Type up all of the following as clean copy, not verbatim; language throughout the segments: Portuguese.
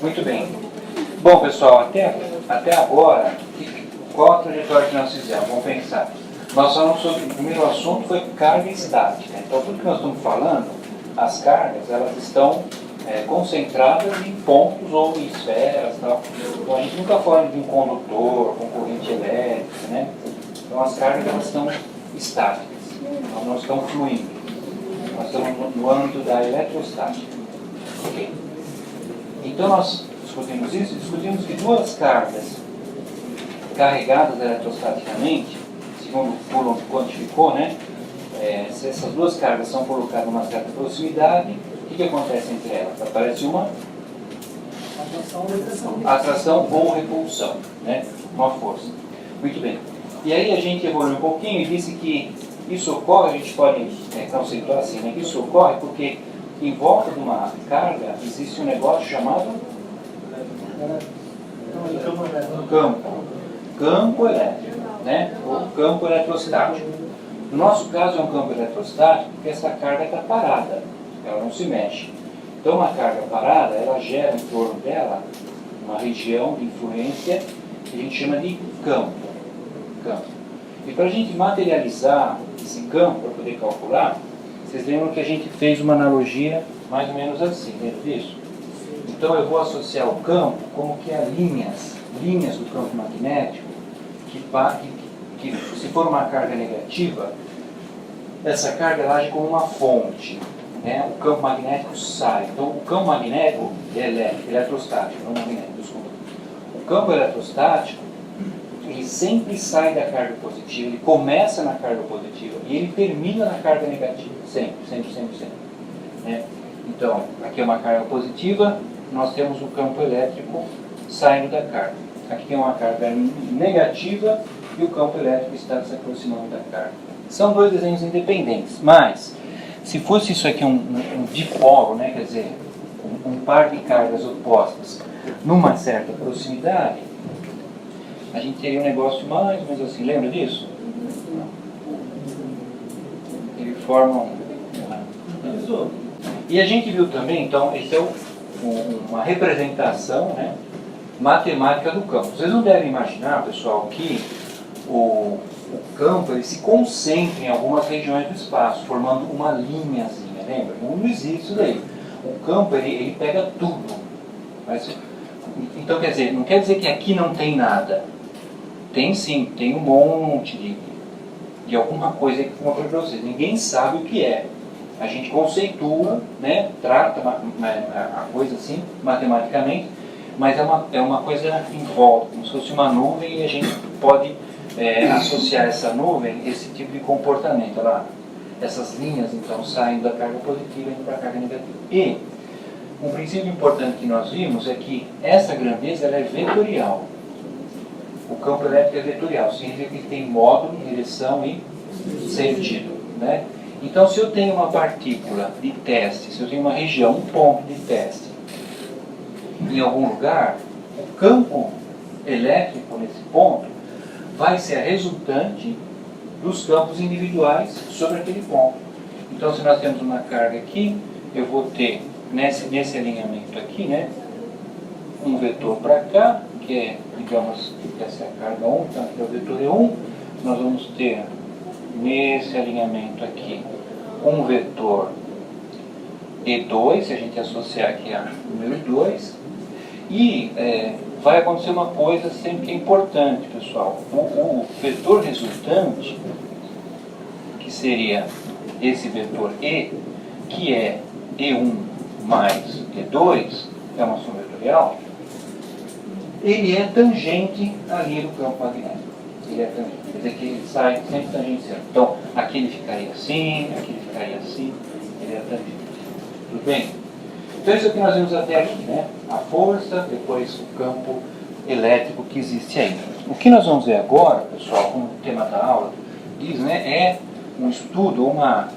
Muito bem. Bom, pessoal, até agora, qual a trajetória que nós fizemos? Vamos pensar. Nós falamos sobre, o primeiro assunto foi carga estática. Então, tudo que nós estamos falando, as cargas, elas estão concentradas em pontos ou em esferas, tal. Então, a gente nunca fala de um condutor, com corrente elétrica, né? Então, as cargas, elas estão estáticas, elas não estão fluindo. Nós estamos no âmbito da eletrostática. Ok? Então, nós discutimos isso, discutimos que duas cargas carregadas eletrostaticamente, segundo o Coulomb quantificou, né? Se essas duas cargas são colocadas em uma certa proximidade, o que acontece entre elas? Aparece uma atração ou repulsão, né? Uma força. Muito bem. E aí a gente evoluiu um pouquinho e disse que isso ocorre, a gente pode conceituar assim, né? Que isso ocorre porque em volta de uma carga existe um negócio chamado campo elétrico, né? Ou campo eletrostático. No nosso caso é um campo eletrostático porque essa carga está parada, ela não se mexe. Então uma carga parada, ela gera em torno dela uma região de influência que a gente chama de campo. E para a gente materializar esse campo, para poder calcular, vocês lembram que a gente fez uma analogia mais ou menos assim, lembra disso? Então eu vou associar o campo como que a linhas do campo magnético, que se for uma carga negativa, essa carga ela age como uma fonte, né? O campo magnético sai. Então o campo magnético é eletrostático, não magnético, desculpa. O campo eletrostático, ele sempre sai da carga positiva, ele começa na carga positiva e ele termina na carga negativa, sempre. Né? Então, aqui é uma carga positiva, nós temos o campo elétrico saindo da carga. Aqui tem uma carga negativa e o campo elétrico está se aproximando da carga. São dois desenhos independentes, mas se fosse isso aqui um dipolo, né, quer dizer, um par de cargas opostas numa certa proximidade, a gente teria um negócio mais ou menos assim, lembra disso? Ele forma E a gente viu também, então, esse é uma representação, né, matemática do campo. Vocês não devem imaginar, pessoal, que o campo ele se concentra em algumas regiões do espaço, formando uma linhazinha, lembra? Não existe isso daí. O campo ele pega tudo. Então, quer dizer, não quer dizer que aqui não tem nada. Tem sim, tem um monte de alguma coisa que eu falei para vocês. Ninguém sabe o que é. A gente conceitua, né, trata a coisa assim, matematicamente, mas é uma coisa em volta, como se fosse uma nuvem, e a gente pode associar essa nuvem, esse tipo de comportamento. Lá, essas linhas, então, saem da carga positiva e indo para a carga negativa. E um princípio importante que nós vimos é que essa grandeza ela é vetorial. O campo elétrico é vetorial, significa que tem módulo, direção e sentido, né? Então, se eu tenho uma partícula de teste, se eu tenho uma região, um ponto de teste, em algum lugar, o campo elétrico nesse ponto vai ser a resultante dos campos individuais sobre aquele ponto. Então, se nós temos uma carga aqui, eu vou ter, nesse alinhamento aqui, né, um vetor para cá, que é, digamos, essa é a carga 1, então aqui é o vetor E1, nós vamos ter nesse alinhamento aqui um vetor E2, se a gente associar aqui a número 2, e vai acontecer uma coisa sempre que é importante, pessoal. O vetor resultante, que seria esse vetor E, que é E1 mais E2, é uma soma vetorial, ele é tangente ali do campo magnético. Ele é tangente, quer dizer que ele sai sempre tangenciando. Então, aqui ele ficaria assim, ele é tangente. Tudo bem? Então, isso é o que nós vimos até aqui, né? A força, depois o campo elétrico que existe aí. O que nós vamos ver agora, pessoal, como tema da aula diz, né, é um estudo, uma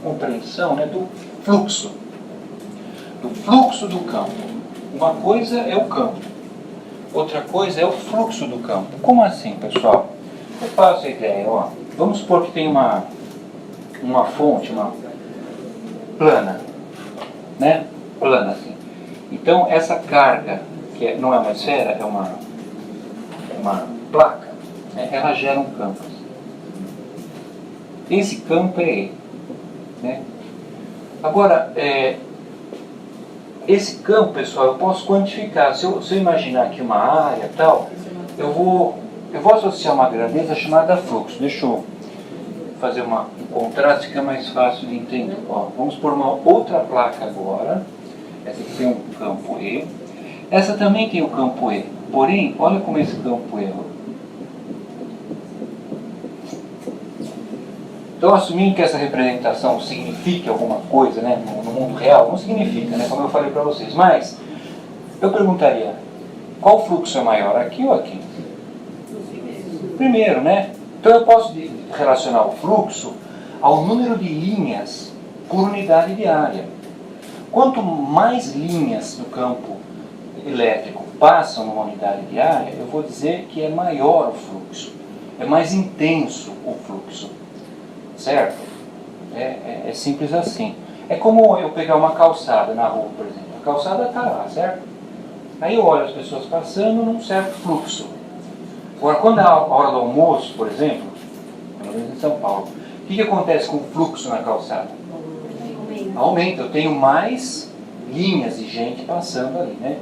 compreensão, né, do fluxo do campo. Uma coisa é o campo, outra coisa é o fluxo do campo. Como assim, pessoal? Eu faço a ideia, ó. Vamos supor que tem uma fonte, uma plana, né? Plana assim. Então, essa carga, que não é uma esfera, é uma placa, né? Ela gera um campo. Esse campo é E. Né? Agora, esse campo, pessoal, eu posso quantificar. Se eu imaginar aqui uma área e tal, eu vou associar uma grandeza chamada fluxo. Deixa eu fazer um contraste, fica mais fácil de entender. Ó, vamos por uma outra placa agora. Essa aqui tem um campo E. Essa também tem o campo E. Porém, olha como esse campo E. Então, assumindo que essa representação signifique alguma coisa, né, no mundo real, não significa, né, como eu falei para vocês. Mas, eu perguntaria, qual fluxo é maior, aqui ou aqui? Primeiro, né? Então, eu posso relacionar o fluxo ao número de linhas por unidade de área. Quanto mais linhas do campo elétrico passam numa unidade de área, eu vou dizer que é maior o fluxo, é mais intenso o fluxo. Certo? É simples assim. É como eu pegar uma calçada na rua, por exemplo. A calçada está lá, certo? Aí eu olho as pessoas passando num certo fluxo. Agora, quando é a hora do almoço, por exemplo, pelo menos em São Paulo, o que acontece com o fluxo na calçada? Aumenta. Eu tenho mais linhas de gente passando ali, né?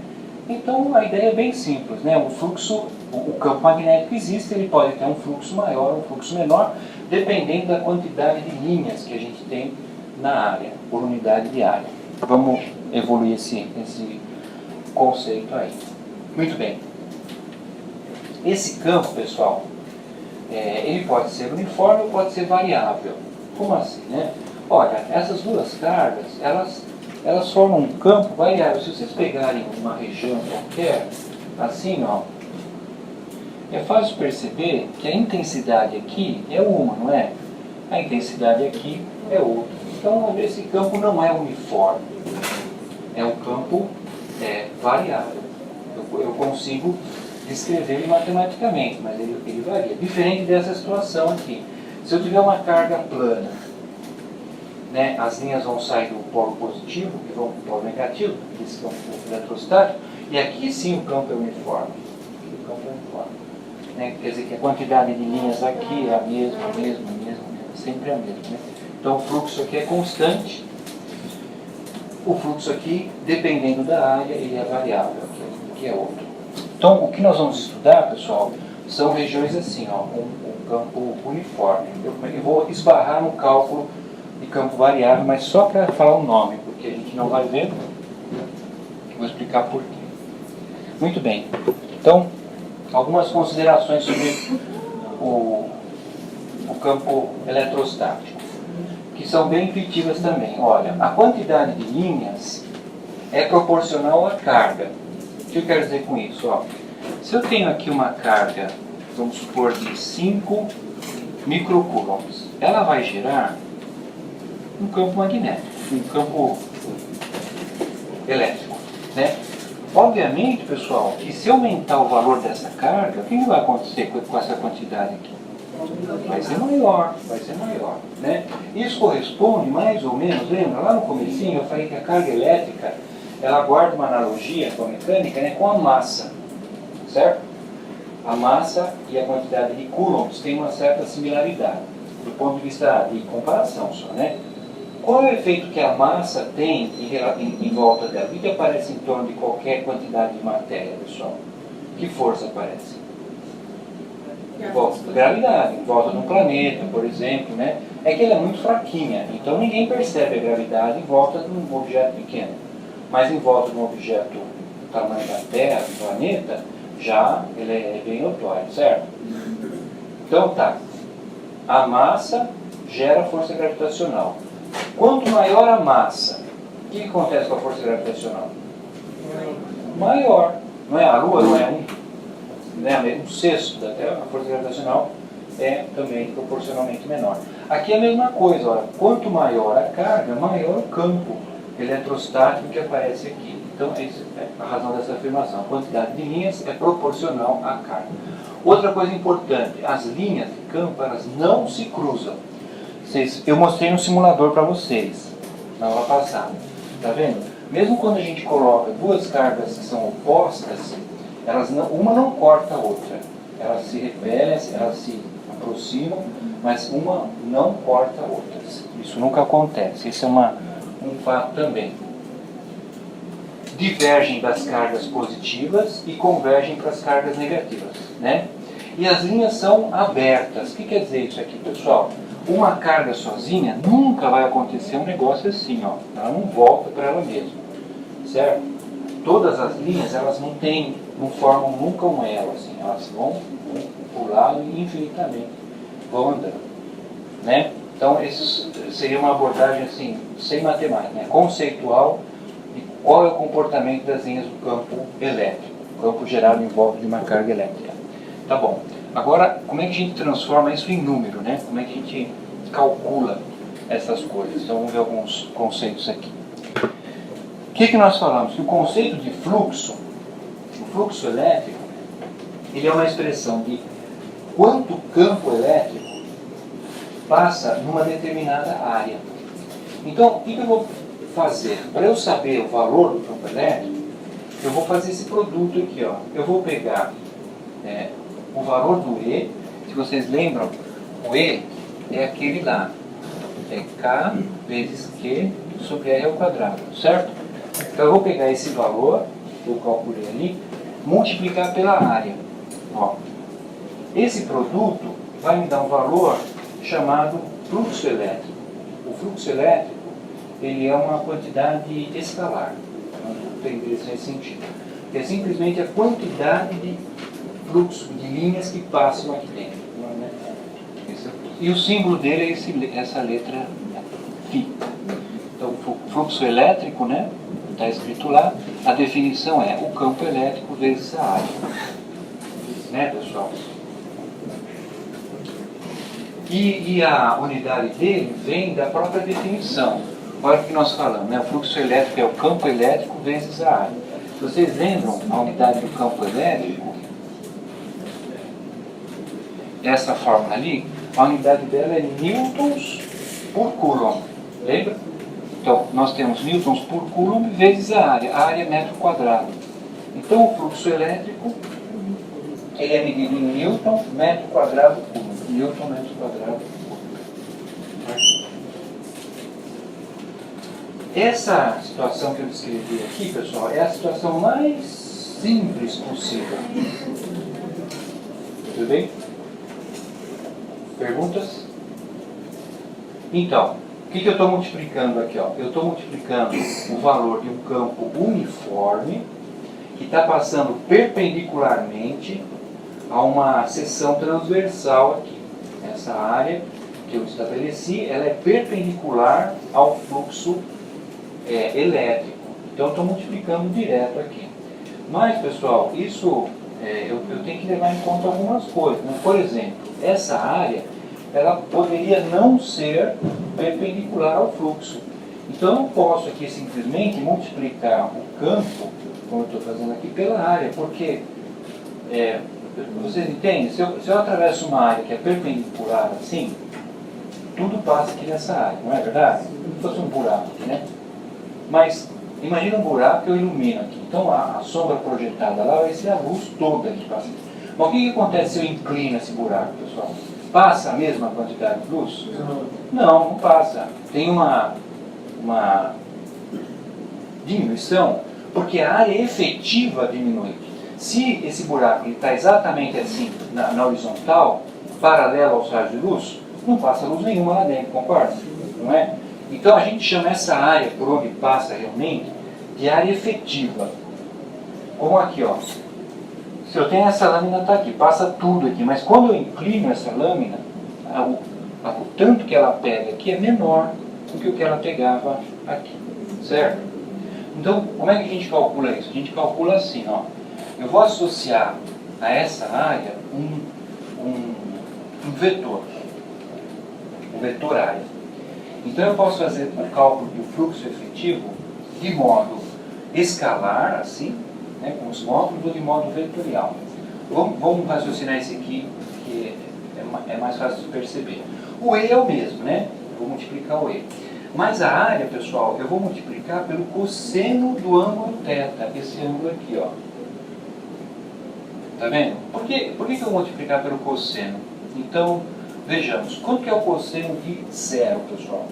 Então, a ideia é bem simples, né? O fluxo, o campo magnético existe, ele pode ter um fluxo maior, um fluxo menor, dependendo da quantidade de linhas que a gente tem na área, por unidade de área. Vamos evoluir esse conceito aí. Muito bem. Esse campo, pessoal, ele pode ser uniforme ou pode ser variável. Como assim, né? Olha, essas duas cargas, elas formam um campo variável. Se vocês pegarem uma região qualquer, assim, ó, é fácil perceber que a intensidade aqui é uma, não é? A intensidade aqui é outra. Então, esse campo não é uniforme. É um campo variável. Eu consigo descrever ele matematicamente, mas ele varia. Diferente dessa situação aqui. Se eu tiver uma carga plana, né, as linhas vão sair do polo positivo e vão para o polo negativo, desse campo eletrostático, e aqui sim o campo é uniforme. Aqui o campo é uniforme. Né? Quer dizer que a quantidade de linhas aqui é a mesma, sempre a mesma. Né? Então o fluxo aqui é constante, o fluxo aqui, dependendo da área, ele é variável, aqui é outro. Então o que nós vamos estudar, pessoal, são regiões assim, ó, um campo uniforme. Eu vou esbarrar no cálculo de campo variável, mas só para falar o nome, porque a gente não vai ver. Vou explicar por quê. Muito bem. Então, algumas considerações sobre o campo eletrostático, que são bem intuitivas também. Olha, a quantidade de linhas é proporcional à carga. O que eu quero dizer com isso? Ó, se eu tenho aqui uma carga, vamos supor, de 5 microcoulombs, ela vai gerar um campo magnético, um campo elétrico, né? Obviamente, pessoal, que se aumentar o valor dessa carga, o que vai acontecer com essa quantidade aqui? Vai ser maior, né? Isso corresponde mais ou menos, lembra, lá no comecinho eu falei que a carga elétrica, ela guarda uma analogia com a mecânica, né, com a massa, certo? A massa e a quantidade de coulombs têm uma certa similaridade, do ponto de vista de comparação só, né? Qual é o efeito que a massa tem em volta dela? O que aparece em torno de qualquer quantidade de matéria, pessoal? Que força aparece? Gravidade, em volta de um planeta, por exemplo, né? É que ela é muito fraquinha, então ninguém percebe a gravidade em volta de um objeto pequeno. Mas em volta de um objeto do tamanho da Terra, do planeta, já ele é bem notório, certo? Então tá, a massa gera força gravitacional. Quanto maior a massa, o que acontece com a força gravitacional? Maior. Não é? A Lua não é um sexto da Terra, a força gravitacional é também proporcionalmente menor. Aqui é a mesma coisa, olha, quanto maior a carga, maior o campo eletrostático que aparece aqui. Então, essa é a razão dessa afirmação. A quantidade de linhas é proporcional à carga. Outra coisa importante, as linhas de campo, elas não se cruzam. Eu mostrei um simulador para vocês na aula passada. Está vendo? mesmo quando a gente coloca duas cargas que são opostas, uma não corta a outra. Elas se repelem, elas se aproximam, mas uma não corta a outra. Isso nunca acontece. Esse é um fato também. Divergem das cargas positivas e convergem para as cargas negativas, né? E as linhas são abertas. O que quer dizer isso aqui, pessoal? Uma carga sozinha nunca vai acontecer um negócio assim, ó. Ela não volta para ela mesma, certo? Todas as linhas, elas não formam nunca um elo, assim. Elas vão pular infinitamente, vão andando, né? Então, isso seria uma abordagem assim, sem matemática, né? Conceitual de qual é o comportamento das linhas do campo elétrico. O campo gerado em volta de uma carga elétrica. Tá bom. Agora, como é que a gente transforma isso em número, né? Como é que a gente calcula essas coisas? Então, vamos ver alguns conceitos aqui. O que nós falamos? Que o conceito de fluxo, o fluxo elétrico, ele é uma expressão de quanto campo elétrico passa numa determinada área. Então, o que eu vou fazer? Para eu saber o valor do campo elétrico, eu vou fazer esse produto aqui, ó. Eu vou pegar o valor do E. Se vocês lembram, o E é aquele lá. É K vezes Q sobre R ao quadrado, certo? Então eu vou pegar esse valor, que eu calculei ali, multiplicar pela área. Ó. Esse produto vai me dar um valor chamado fluxo elétrico. O fluxo elétrico, ele é uma quantidade escalar. Não tem interesse nesse sentido. É simplesmente a quantidade de fluxo de linhas que passam aqui dentro. E o símbolo dele é essa letra φ. Então, o fluxo elétrico, né? Está escrito lá. A definição é o campo elétrico vezes a área. Né, pessoal? E a unidade dele vem da própria definição. Olha o que nós falamos, né? O fluxo elétrico é o campo elétrico vezes a área. Se vocês lembram a unidade do campo elétrico, essa fórmula ali, a unidade dela é newtons por coulomb. Lembra? Então, nós temos newtons por coulomb vezes a área é metro quadrado. Então, o fluxo elétrico, ele é medido em newton metro quadrado coulomb. Newton metro quadrado coulomb. Essa situação que eu descrevi aqui, pessoal, é a situação mais simples possível. Tudo bem? Perguntas? Então, o que eu estou multiplicando aqui? Ó? Eu estou multiplicando o valor de um campo uniforme que está passando perpendicularmente a uma seção transversal aqui. Essa área que eu estabeleci, ela é perpendicular ao fluxo elétrico. Então, eu estou multiplicando direto aqui. Mas, pessoal, isso eu tenho que levar em conta algumas coisas, né? Por exemplo, essa área, ela poderia não ser perpendicular ao fluxo. Então, eu não posso aqui simplesmente multiplicar o campo, como eu estou fazendo aqui, pela área, porque, vocês entendem? Se eu atravesso uma área que é perpendicular assim, tudo passa aqui nessa área, não é verdade? Como se fosse um buraco aqui, né? Mas, imagina um buraco que eu ilumino aqui. Então, a sombra projetada lá vai ser a luz toda que passa. Mas o que acontece se eu inclino esse buraco, pessoal? Passa a mesma quantidade de luz? Não passa. Tem uma diminuição, porque a área efetiva diminui. Se esse buraco está exatamente assim, na horizontal, paralelo aos raios de luz, não passa luz nenhuma lá dentro, concorda? Não é? Então a gente chama essa área por onde passa realmente de área efetiva. Como aqui, ó. Se eu tenho essa lâmina, está aqui, passa tudo aqui, mas quando eu inclino essa lâmina, o tanto que ela pega aqui é menor do que o que ela pegava aqui, certo? Então, como é que a gente calcula isso? A gente calcula assim, ó. Eu vou associar a essa área um vetor área. Então eu posso fazer o cálculo do fluxo efetivo de modo escalar, assim, né, com os módulos, ou de modo vetorial. Vamos raciocinar esse aqui, que é mais fácil de perceber. O E é o mesmo, né? Eu vou multiplicar o E. Mas a área, pessoal, eu vou multiplicar pelo cosseno do ângulo θ, esse ângulo aqui, ó. Tá vendo? Por que eu vou multiplicar pelo cosseno? Então, vejamos, quanto que é o cosseno de 0, pessoal?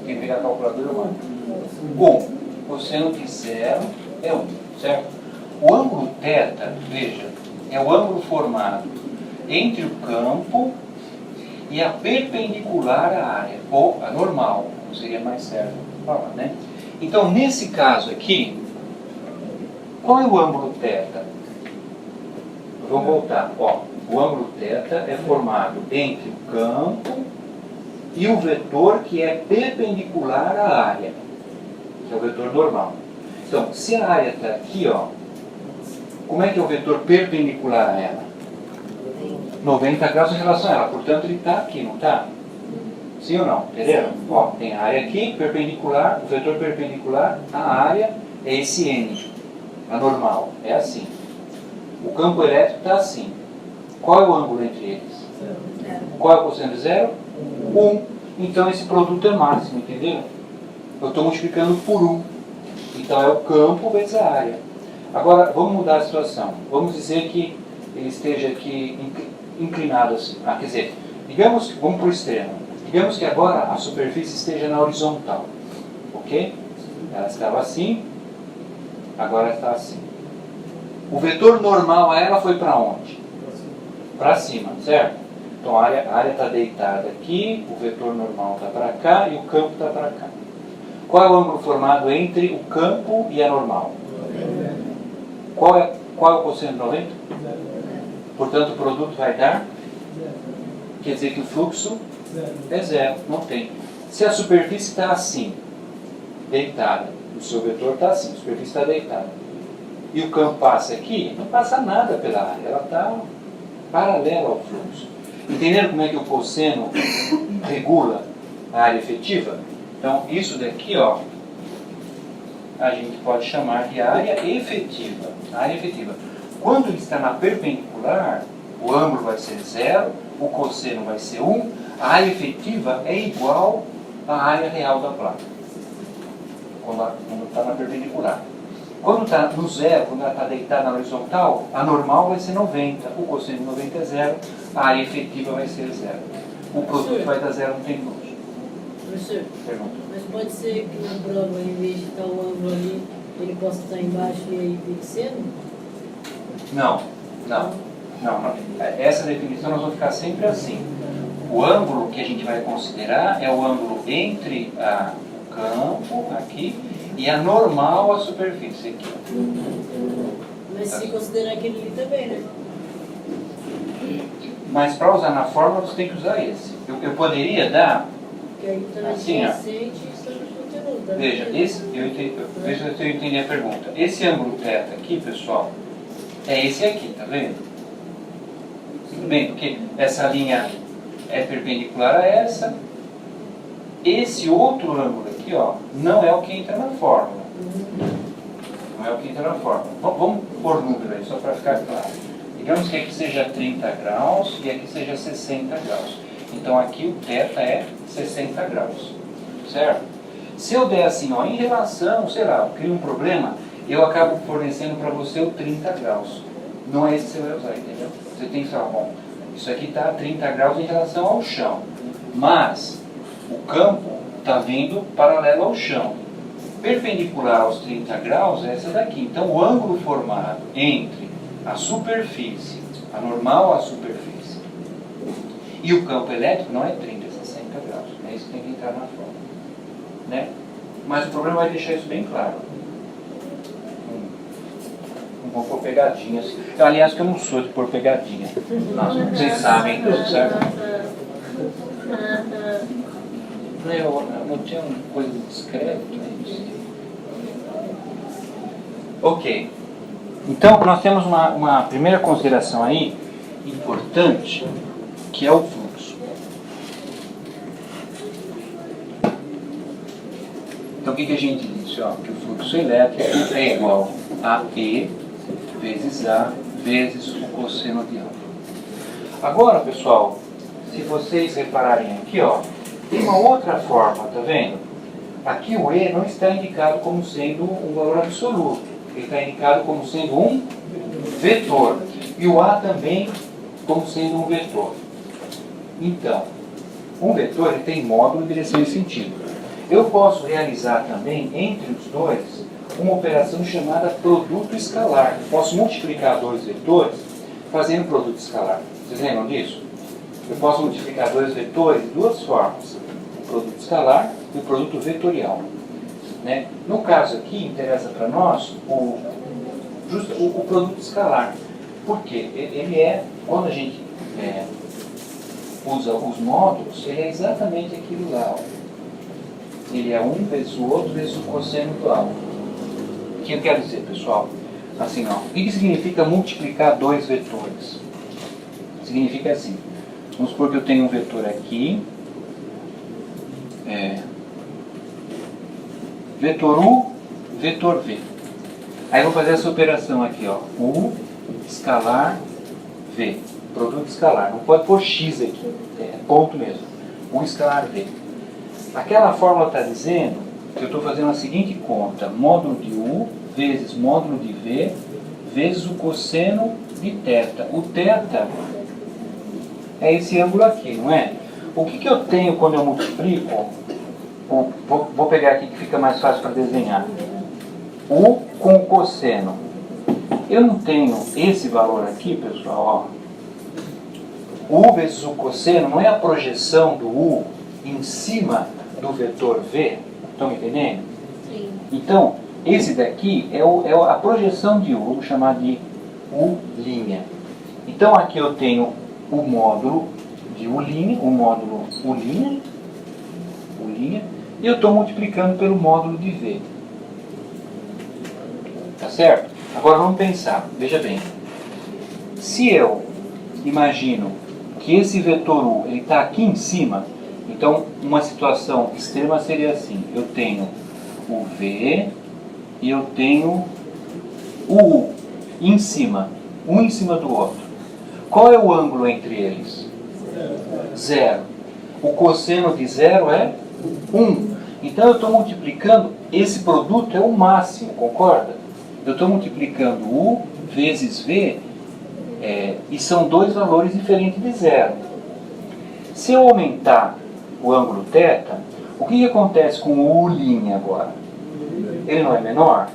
Quem pegar a calculadora, mano. 1. Cosseno de 0 é 1, certo? O ângulo θ, veja, é o ângulo formado entre o campo e a perpendicular à área, ou a normal, como seria mais certo falar, né? Então, nesse caso aqui, qual é o ângulo θ? Vamos voltar. Ó, o ângulo θ é formado entre o campo e o vetor que é perpendicular à área, que é o vetor normal. Então, se a área está aqui, ó, como é que é o vetor perpendicular a ela? 90 graus em relação a ela. Portanto, ele está aqui, não está? Sim ou não? Entenderam? Ó, tem a área aqui, perpendicular, o vetor perpendicular à área é esse N, a normal, é assim. O campo elétrico está assim. Qual é o ângulo entre eles? Qual é o cosseno de 0? 1. Então esse produto é máximo, entenderam? Eu estou multiplicando por 1. Então é o campo vezes a área. Agora, vamos mudar a situação. Vamos dizer que ele esteja aqui inclinado assim. Quer dizer, digamos que, vamos para o extremo. Digamos que agora a superfície esteja na horizontal. Ok? Ela estava assim, agora está assim. O vetor normal a ela foi para onde? Para cima, certo? Então a área está deitada aqui, o vetor normal está para cá e o campo está para cá. Qual é o ângulo formado entre o campo e a normal? Qual é o cosseno de 90? Portanto, o produto vai dar? Quer dizer que o fluxo é 0, não tem. Se a superfície está assim, deitada, o seu vetor está assim, a superfície está deitada, e o campo passa aqui, não passa nada pela área, ela está paralela ao fluxo. Entenderam como é que o cosseno regula a área efetiva? Então, isso daqui, ó, a gente pode chamar de área efetiva. Área efetiva. Quando ele está na perpendicular, o ângulo vai ser 0, o cosseno vai ser 1, a área efetiva é igual à área real da placa. Quando está na perpendicular. Quando está no 0, quando ela está deitada na horizontal, a normal vai ser 90, o cosseno de 90 é 0, a área efetiva vai ser 0. O produto vai dar 0 no tempo. Professor, Pergunta. mas pode ser que na prova, em vez de estar o ângulo ali, ele possa estar embaixo e aí descendo? Não. Essa definição nós vamos ficar sempre assim. O ângulo que a gente vai considerar é o ângulo entre o campo, aqui, e a normal à superfície, aqui. Mas se considerar aquele ali também, né? Mas para usar na fórmula você tem que usar esse. Eu poderia dar... Porque aí está assim, ó. adjacente e sobre o conteúdo. Tá? Veja, veja se eu entendi a pergunta. Esse ângulo θ aqui, pessoal, é esse aqui, tá vendo? Tudo bem, porque essa linha é perpendicular a essa. Esse outro ângulo aqui, ó, não é o que entra na fórmula. Não é o que entra na fórmula. Vamos pôr número aí, só para ficar claro. Digamos que aqui seja 30 graus e aqui seja 60 graus. Então aqui o θ é 60 graus, certo? Se eu der assim, ó, em relação, sei lá, eu crio um problema, eu acabo fornecendo para você o 30 graus. Não é esse que você vai usar, entendeu? Você tem que falar, bom, isso aqui está a 30 graus em relação ao chão, mas o campo está vindo paralelo ao chão. Perpendicular aos 30 graus é essa daqui. Então o ângulo formado entre a superfície, a normal à superfície, e o campo elétrico não é 30, é 60 graus. É isso que tem que entrar na fórmula. Né? Mas o problema vai deixar isso bem claro. Não vou pôr pegadinhas. Aliás, que eu não sou de pôr pegadinha. Nossa, vocês sabem disso, certo? Eu tinha uma coisa discreta. Ok. Então, nós temos uma primeira consideração aí, importante, que é o fluxo. Então, o que a gente disse? Ó, que o fluxo elétrico é igual a E vezes A vezes o cosseno de ângulo. Agora, pessoal, se vocês repararem aqui, ó, Tem uma outra forma, tá vendo? Aqui o E não está indicado como sendo um valor absoluto. Ele está indicado como sendo um vetor. E o A também como sendo um vetor. Então, um vetor ele tem módulo, direção e sentido. Eu posso realizar também, entre os dois, uma operação chamada produto escalar. Posso multiplicar dois vetores fazendo produto escalar. Vocês lembram disso? Eu posso multiplicar dois vetores de duas formas. O produto escalar e o produto vetorial. Né? No caso aqui, interessa para nós o produto escalar. Por quê? Ele é, quando a gente usa os módulos, ele é exatamente aquilo lá. Ó. Ele é um vezes o outro vezes o cosseno do alvo. O que eu quero dizer, pessoal? Assim, ó, o que significa multiplicar dois vetores? Significa assim. Vamos supor que eu tenho um vetor aqui. Vetor U, vetor V. Aí eu vou fazer essa operação aqui, ó. U, escalar, V. Produto escalar. Não pode pôr X aqui. É ponto mesmo. U, escalar, V. Aquela fórmula está dizendo que eu estou fazendo a seguinte conta. Módulo de U vezes módulo de V vezes o cosseno de θ. O θ é esse ângulo aqui, não é? O que eu tenho quando eu multiplico? Vou pegar aqui que fica mais fácil para desenhar. U com o cosseno. Eu não tenho esse valor aqui, pessoal. Ó. U vezes o cosseno não é a projeção do U em cima do vetor V? Estão me entendendo? Sim. Então, esse daqui é a projeção de U. Vamos chamar de U'. Então, aqui eu tenho o módulo de U', o módulo U', e eu estou multiplicando pelo módulo de V. Tá certo? Agora vamos pensar. Veja bem. Se eu imagino que esse vetor U está aqui em cima, então uma situação extrema seria assim. Eu tenho o V e eu tenho o U em cima. Um em cima do outro. Qual é o ângulo entre eles? Zero. O cosseno de zero é 1. Então eu estou multiplicando, esse produto é o máximo, concorda? Eu estou multiplicando U vezes V, e são dois valores diferentes de zero. Se eu aumentar o ângulo θ, o que acontece com o U' agora? Ele não é menor?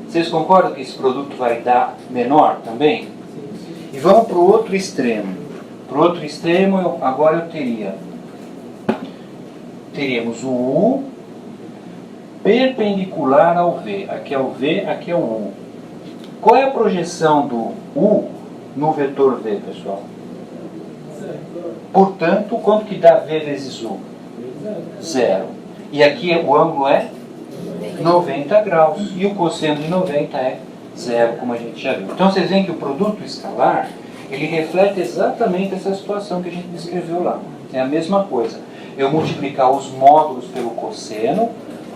Vocês concordam que esse produto vai dar menor também? E vamos para o outro extremo. Para o outro extremo, agora eu teríamos o U perpendicular ao V. Aqui é o V, aqui é o U. Qual é a projeção do U no vetor V, pessoal? Portanto, quanto que dá V vezes U? Zero. E aqui o ângulo é 90 graus. E o cosseno de 90 é zero, como a gente já viu. Então vocês veem que o produto escalar, ele reflete exatamente essa situação que a gente descreveu lá. É a mesma coisa. Eu multiplicar os módulos pelo cosseno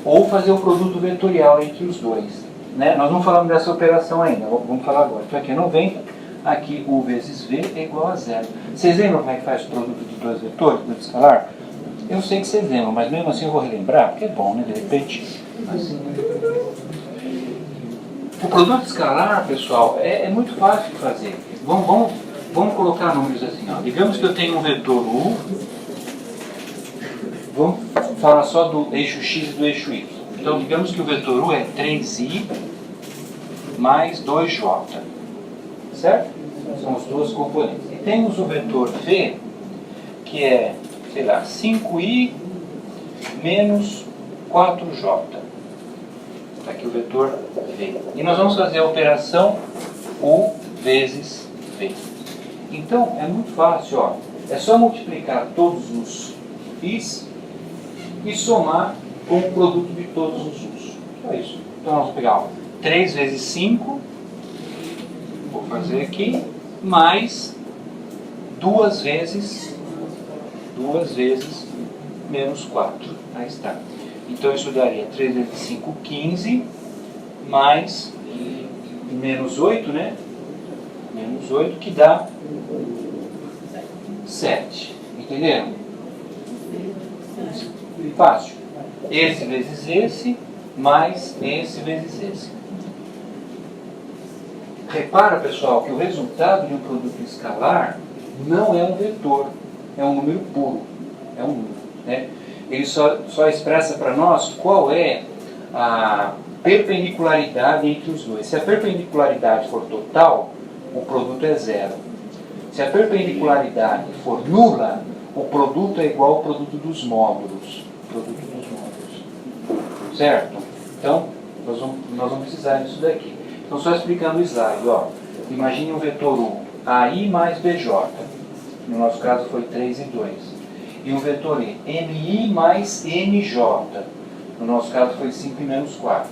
ou fazer o produto vetorial entre os dois. Né? Nós não falamos dessa operação ainda, vamos falar agora. Então aqui é 90, aqui U vezes V é igual a zero. Vocês lembram como é que faz o produto de dois vetores, produto escalar? Eu sei que vocês lembram, mas mesmo assim eu vou relembrar, porque é bom, né? De repente. Assim. O produto escalar, pessoal, é muito fácil de fazer. Vamos colocar números assim. Ó. Digamos que eu tenho um vetor U. Vamos falar só do eixo X e do eixo Y. Então, digamos que o vetor U é 3i mais 2j. Certo? São os dois componentes. E temos o vetor V, que é, sei lá, 5i menos 4j. Está aqui o vetor V. E nós vamos fazer a operação U vezes V. Então, é muito fácil. Ó. É só multiplicar todos os i's e somar com o produto de todos os u's. Só isso. Então, nós vamos pegar 3 vezes 5, vou fazer aqui, mais 2 vezes menos 4. Aí está. Então, isso daria 3 vezes 5, 15, mais menos 8, né? Menos 8, que dá 7. Entenderam? Fácil. Esse vezes esse, mais esse vezes esse. Repara, pessoal, que o resultado de um produto escalar não é um vetor, é um número puro. É um número, né? Ele só expressa para nós qual é a perpendicularidade entre os dois. Se a perpendicularidade for total, o produto é zero. Se a perpendicularidade for nula, o produto é igual ao produto dos módulos. Certo? Então, nós vamos precisar disso daqui. Então, só explicando o slide. Ó. Imagine um vetor 1, AI mais BJ. No nosso caso foi 3 e 2. E um vetor E, MI mais MJ. No nosso caso foi 5 e menos 4.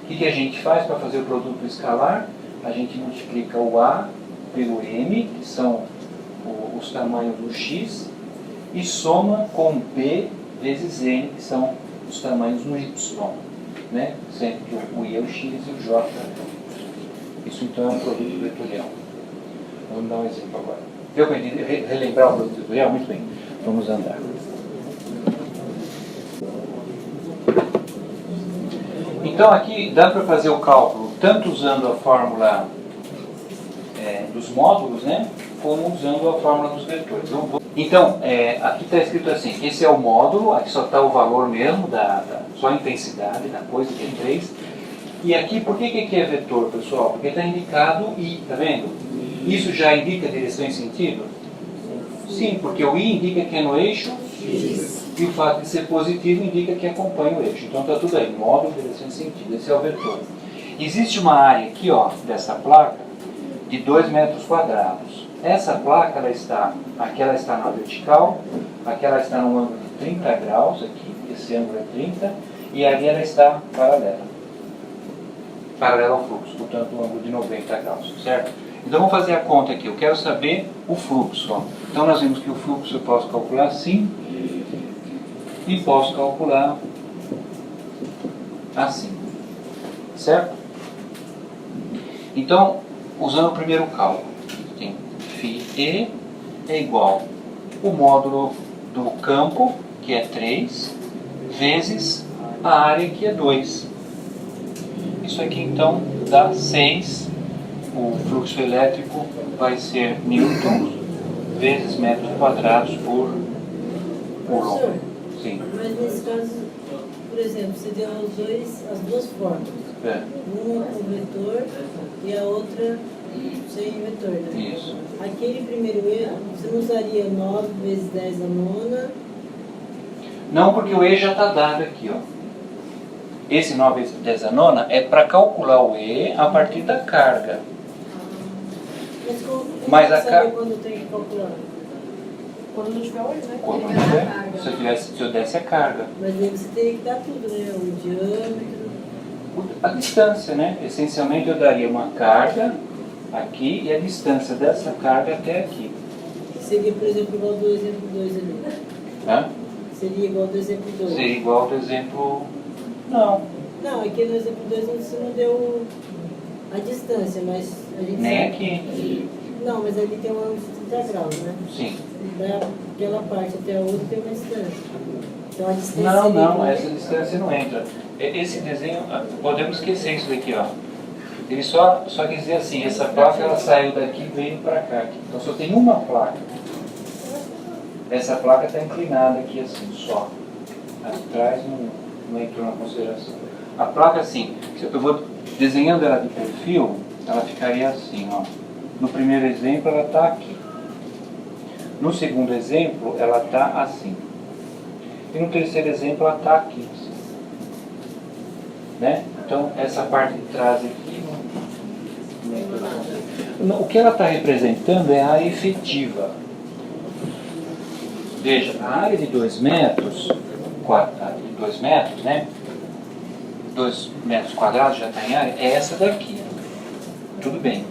O que a gente faz para fazer o produto escalar? A gente multiplica o A pelo M, que são os tamanhos do X, e soma com B vezes N, que são os tamanhos no Y, né? Sendo que o I é o X e o J é o Y. Isso então é um produto vetorial. Vamos dar um exemplo agora. Deu para relembrar o produto vetorial? Muito bem. Vamos andar. Então aqui dá para fazer o cálculo tanto usando a fórmula dos módulos, né, como usando a fórmula dos vetores. Então, aqui está escrito assim, que esse é o módulo, aqui só está o valor mesmo, só a intensidade da coisa, que é 3. E aqui, por que aqui é vetor, pessoal? Porque está indicado I, está vendo? Isso já indica direção e sentido? Sim, porque o I indica que é no eixo X. E o fato de ser positivo indica que acompanha o eixo. Então está tudo aí, módulo, direção e sentido. Esse é o vetor. Existe uma área aqui, ó, dessa placa, de 2 metros quadrados. Essa placa, aqui ela está na vertical, aqui ela está num ângulo de 30 graus, aqui, esse ângulo é 30, e ali ela está paralela ao fluxo, portanto um ângulo de 90 graus, certo? Então vamos fazer a conta aqui, eu quero saber o fluxo. Ó. Então nós vimos que o fluxo eu posso calcular assim, e posso calcular assim, certo? Então, usando o primeiro cálculo, tem φE é igual o módulo do campo, que é 3, vezes a área, que é 2. Isso aqui então dá 6. O fluxo elétrico vai ser newtons vezes metros quadrados por coulomb. Sim. Mas nesse caso, por exemplo, você deu as duas formas. Uma com vetor e a outra sem vetor, né? Isso. Aquele primeiro erro, você não usaria 9 vezes 10 a nona? Não, porque o E já está dado aqui, ó. Esse 9 vezes 10 a nona é para calcular o E a partir da carga. Mas como Mas você sabe quando tem que calcular? Quando não tiver olho, né? Quando não tiver, se eu desse a carga. Mas aí você teria que dar tudo, né? O diâmetro. A distância, né? Essencialmente eu daria uma carga aqui e a distância dessa carga até aqui. Seria, por exemplo, igual do exemplo 2 ali. Hã? Seria igual do exemplo 2. Seria igual ao do exemplo... Não. Não, aqui no exemplo 2 você não deu a distância, mas a gente Nem sabe. aqui. Não, mas ali tem um ângulo de 30 graus, né? Sim. Daquela parte até a outra tem uma distância. Então a distância Não, seria não, essa distância não entra. Esse desenho, podemos esquecer isso daqui, ó. Ele só quer dizer assim, essa placa ela saiu daqui e veio para cá. Então só tem uma placa. Essa placa está inclinada aqui assim, só. Atrás não entrou na consideração. A placa assim, eu vou desenhando ela de perfil, ela ficaria assim, ó. No primeiro exemplo ela está aqui. No segundo exemplo ela está assim. E no terceiro exemplo ela está aqui. Assim. Né? Então essa parte de trás aqui não entrou na consideração. O que ela está representando é a área efetiva. Veja, a área de 2 metros, né? 2 metros quadrados já está em área, é essa daqui. Tudo bem.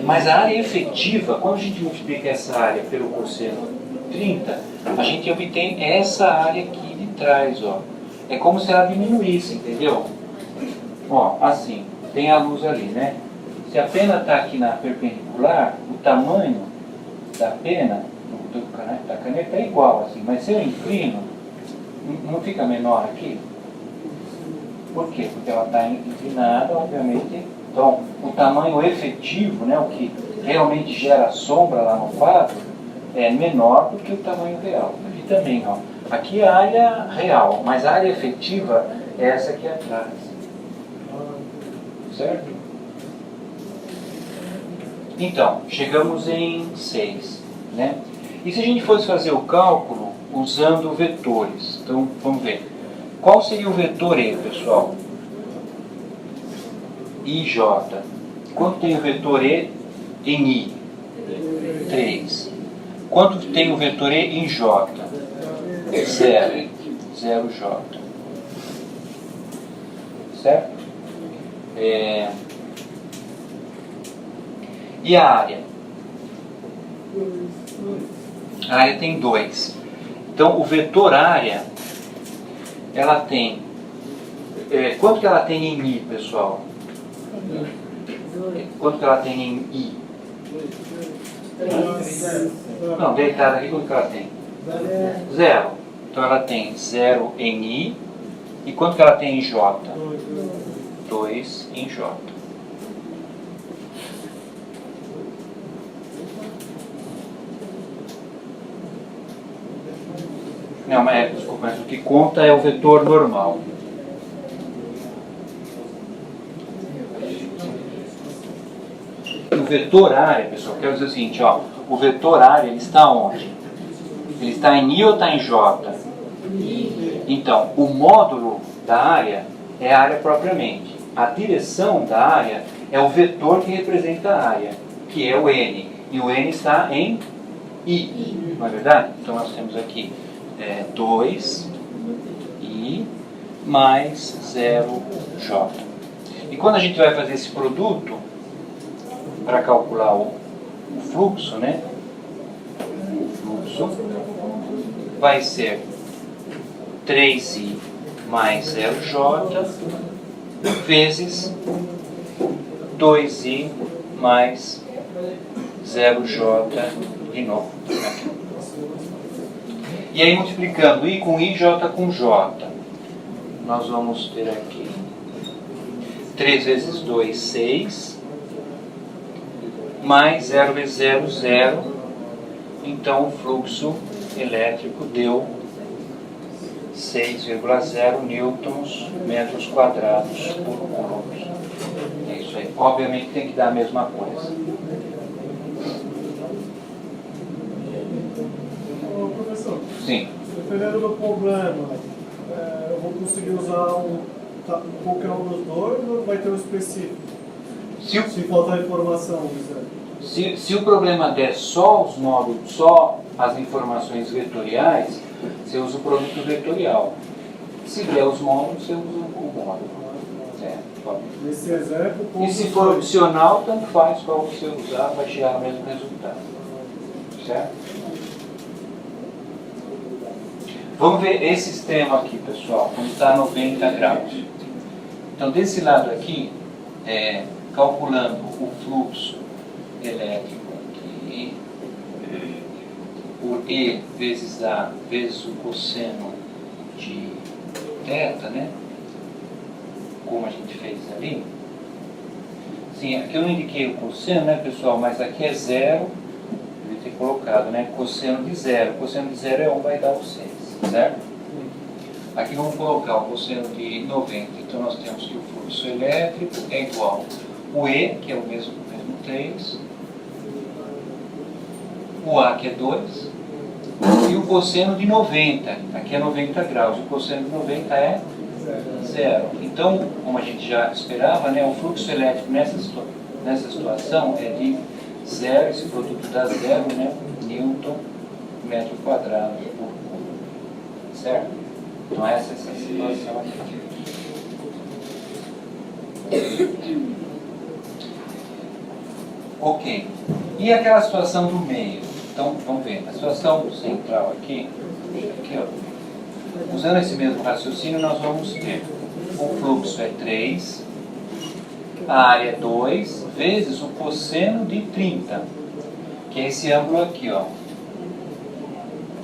Mas a área efetiva, quando a gente multiplica essa área pelo cosseno 30, a gente obtém essa área aqui de trás, ó. É como se ela diminuísse, entendeu? Ó, assim, tem a luz ali, né? Se a pena está aqui na perpendicular, o tamanho da pena, do nunca, né? Da caneta é igual, assim, mas se eu inclino, não fica menor aqui? Por quê? Porque ela está inclinada, obviamente. Então, o tamanho efetivo, né, o que realmente gera sombra lá no quadro, é menor do que o tamanho real. Aqui também, ó. Aqui é a área real, mas a área efetiva é essa aqui atrás. Certo? Então, chegamos em 6, né? E se a gente fosse fazer o cálculo usando vetores? Então, vamos ver. Qual seria o vetor E, pessoal? IJ. Quanto tem o vetor E em I? 3. Quanto tem o vetor E em J? 0. 0J. Certo? E a área? A área tem 2. Então, o vetor área, ela tem... quanto que ela tem em I, pessoal? Quanto que ela tem em I? Não, deitada aqui, quanto que ela tem? 0. Então, ela tem 0 em I. E quanto que ela tem em J? 2 em J. Não, mas desculpa, mas o que conta é o vetor normal. O vetor área, pessoal, quero dizer o seguinte, ó, o vetor área ele está onde? Ele está em I ou está em J? Então, o módulo da área é a área propriamente. A direção da área é o vetor que representa a área, que é o N. E o N está em I, não é verdade? Então nós temos aqui 2I mais 0J. E quando a gente vai fazer esse produto, para calcular o fluxo, né? O fluxo vai ser 3I mais 0J vezes 2I mais 0J de novo. E aí multiplicando I com I, J com J, nós vamos ter aqui 3 vezes 2, 6, mais 0 vezes 0, 0. Então o fluxo elétrico deu 6,0 newtons metros quadrados por coulomb. É isso aí. Obviamente tem que dar a mesma coisa. Professor, Sim. dependendo do problema, eu vou conseguir usar qualquer um dos dois ou vai ter um específico? Se faltar informação, se o problema der só os módulos, só as informações vetoriais, você usa o produto vetorial. Se der os módulos, você usa o módulo. Nesse exemplo, e se for opcional, tanto faz qual você usar, vai chegar ao mesmo resultado. Certo? Vamos ver esse sistema aqui, pessoal, quando está a 90 graus. Então, desse lado aqui, calculando o fluxo elétrico aqui, por E vezes A vezes o cosseno de θ, né? Como a gente fez ali. Sim, aqui eu não indiquei o cosseno, né, pessoal? Mas aqui é 0, devia ter colocado, né? Cosseno de 0. Cosseno de 0 é 1, vai dar o 6, certo? Aqui vamos colocar o cosseno de 90. Então nós temos que o fluxo elétrico é igual o E, que é o mesmo 3, o A, que é 2, e o cosseno de 90. Aqui é 90 graus. O cosseno de 90 é 0. Então, como a gente já esperava, né, o fluxo elétrico nessa situação é de 0, esse produto dá 0, né, newton metro quadrado por coulomb. Certo? Então essa é essa situação aqui. Ok. E aquela situação do meio? Então, vamos ver. A situação central aqui, ó. Usando esse mesmo raciocínio, nós vamos ter o fluxo é 3, a área é 2, vezes o cosseno de 30, que é esse ângulo aqui, ó.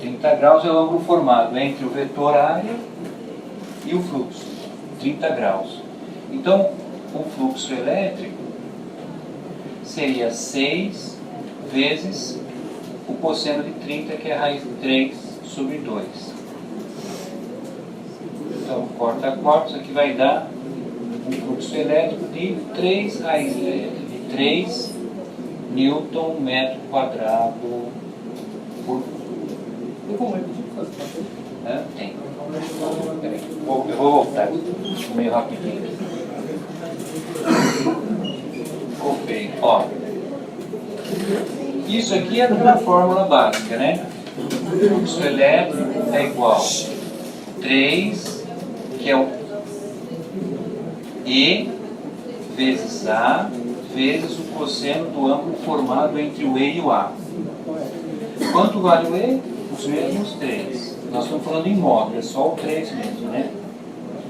30 graus é o ângulo formado entre o vetor área e o fluxo, 30 graus. Então, o fluxo elétrico seria 6 vezes o cosseno de 30, que é a raiz de 3 sobre 2. Então, corta a corta, isso aqui vai dar um fluxo elétrico de 3 raiz de 3 Newton metro quadrado por tem. Eu vou voltar meio rapidinho. Copiei. Ó. Isso aqui é uma fórmula básica, né? O fluxo elétrico é igual a 3, que é o E vezes A, vezes o cosseno do ângulo formado entre o E e o A. Quanto vale o E? Os mesmos 3. Nós estamos falando em módulo, é só o 3 mesmo, né?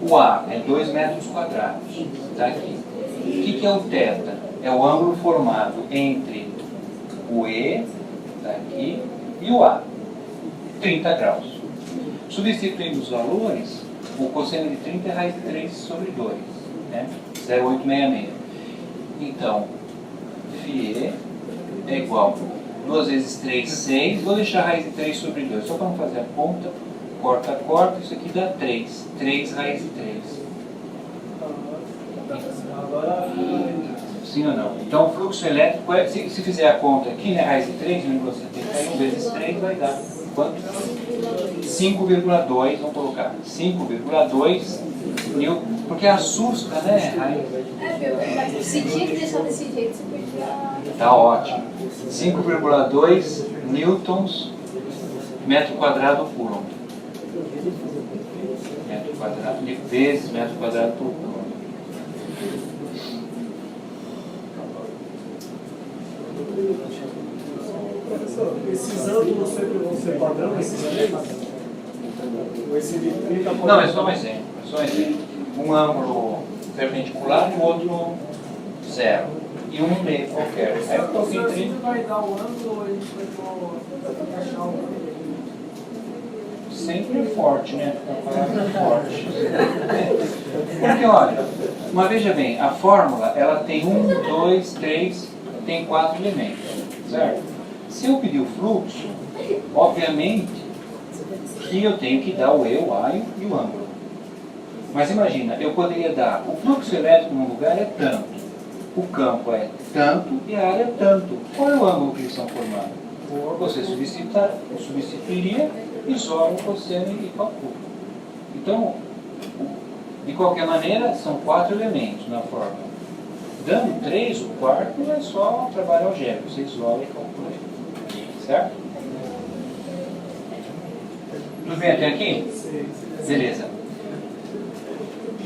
O A é 2 metros quadrados. Está aqui. O que é o θ? É o ângulo formado entre o E, está aqui, e o A. 30 graus. Substituindo os valores, o cosseno de 30 é raiz de 3 sobre 2. Né? 0,866. Então, φe é igual a 2 vezes 3, 6. Vou deixar a raiz de 3 sobre 2, só para não fazer a conta. Corta, corta, isso aqui dá 3. 3 raiz de 3. Sim ou não? Então, o fluxo elétrico, se fizer a conta aqui, né, raiz de 3, 1 vezes 3 vai dar quanto? 5,2, vamos colocar 5,2 Newton, porque assusta, né? Se tinha que deixar desse jeito, você podia... Tá ótimo. 5,2 newtons metro quadrado por Coulomb. Metro quadrado, vezes metro quadrado por Coulomb. Professor, esses ângulos sempre vão ser padrão, esses três? Ou esse de 30 pode... Não, é só um exemplo. É só um exemplo. Um ângulo perpendicular e o outro zero. E um no meio qualquer. Aí eu coloquei 30. Vai dar o ângulo ou a gente vai achar o ângulo? Sempre é forte, né? A palavra é forte. Porque, olha, mas veja bem, a fórmula, ela tem 1, 2, 3, tem 4 elementos, certo? Se eu pedir o fluxo, obviamente que eu tenho que dar o E, o A e o ângulo. Mas imagina, eu poderia dar, o fluxo elétrico num lugar é tanto, o campo é tanto e a área é tanto. Qual é o ângulo que eles estão formando? Você substituiria, isola o cosseno e calcula. Então, de qualquer maneira, são 4 elementos na fórmula. Dando 3, o quarto é só trabalho algébrico, você isola e calcula. Certo? Tudo bem até aqui? Beleza.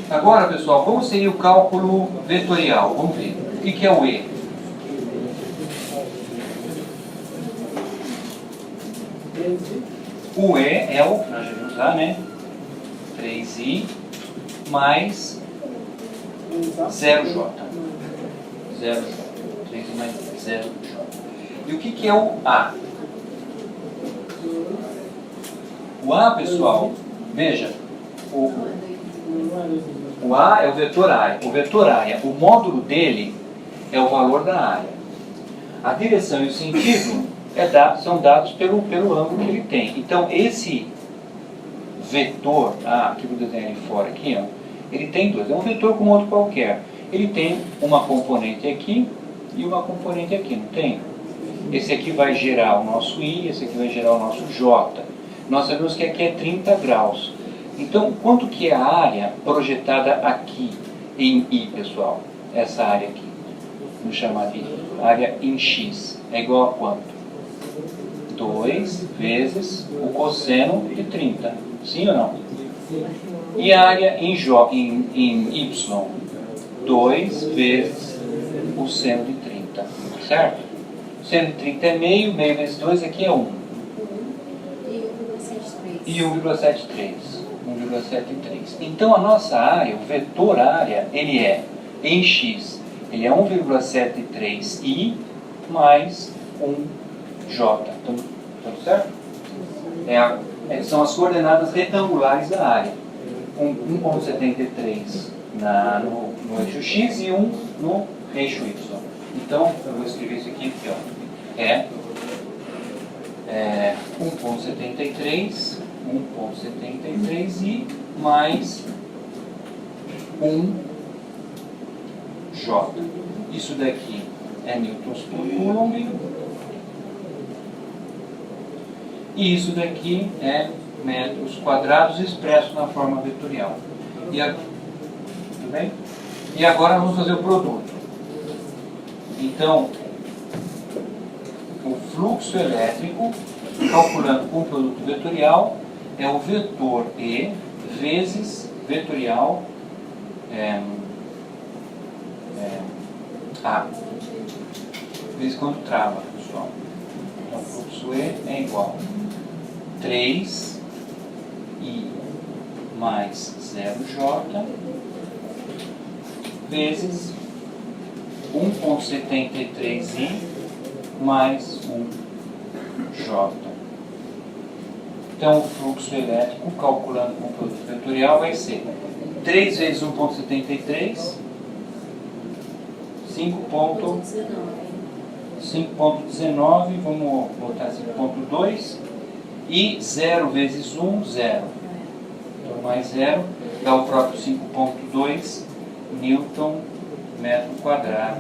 Agora, pessoal, como seria o cálculo vetorial? Vamos ver. O que é o E? O E é o que nós já vimos lá, né? 3i mais 0j. 0j. 3i mais 0j. E o que é o A? O A, pessoal, veja, o A é o vetor área. O vetor área, o módulo dele é o valor da área. A direção e o sentido são dados pelo ângulo que ele tem. Então, esse vetor, que eu vou desenhar ele fora aqui, ó, ele tem dois. É um vetor como outro qualquer. Ele tem uma componente aqui e uma componente aqui, não tem? Esse aqui vai gerar o nosso I, esse aqui vai gerar o nosso J. Nós sabemos que aqui é 30 graus. Então, quanto que é a área projetada aqui em I, pessoal? Essa área aqui. Vamos chamar de área em X. É igual a quanto? 2 vezes o cosseno de 30. Sim ou não? E a área em Y? 2 vezes o seno de 30. Certo? Seno de 30 é meio, meio vezes 2 aqui é 1. E 1,73. 1,73. Então a nossa área, o vetor área, ele é em X. Ele é 1,73i mais 1j. Estamos certo? São as coordenadas retangulares da área. 1,73 no eixo X e 1 no eixo Y. Então, eu vou escrever isso aqui, ó. É 1,73 e mais 1 J. Isso daqui é newtons por coulomb. E isso daqui é metros quadrados expresso na forma vetorial. Tudo bem? E agora vamos fazer o produto. Então, o fluxo elétrico, calculando com o produto vetorial, é o vetor E vezes vetorial A. Vezes quando trava, pessoal. Então, o fluxo E é igual a 3I mais 0J vezes 1,73I mais 1J. Então, o fluxo elétrico, calculando com o produto vetorial, vai ser 3 vezes 1,73, 5,19, vamos botar 5,2, e 0 vezes 1, 0. Então, mais 0 dá o próprio 5,2 Newton metro quadrado.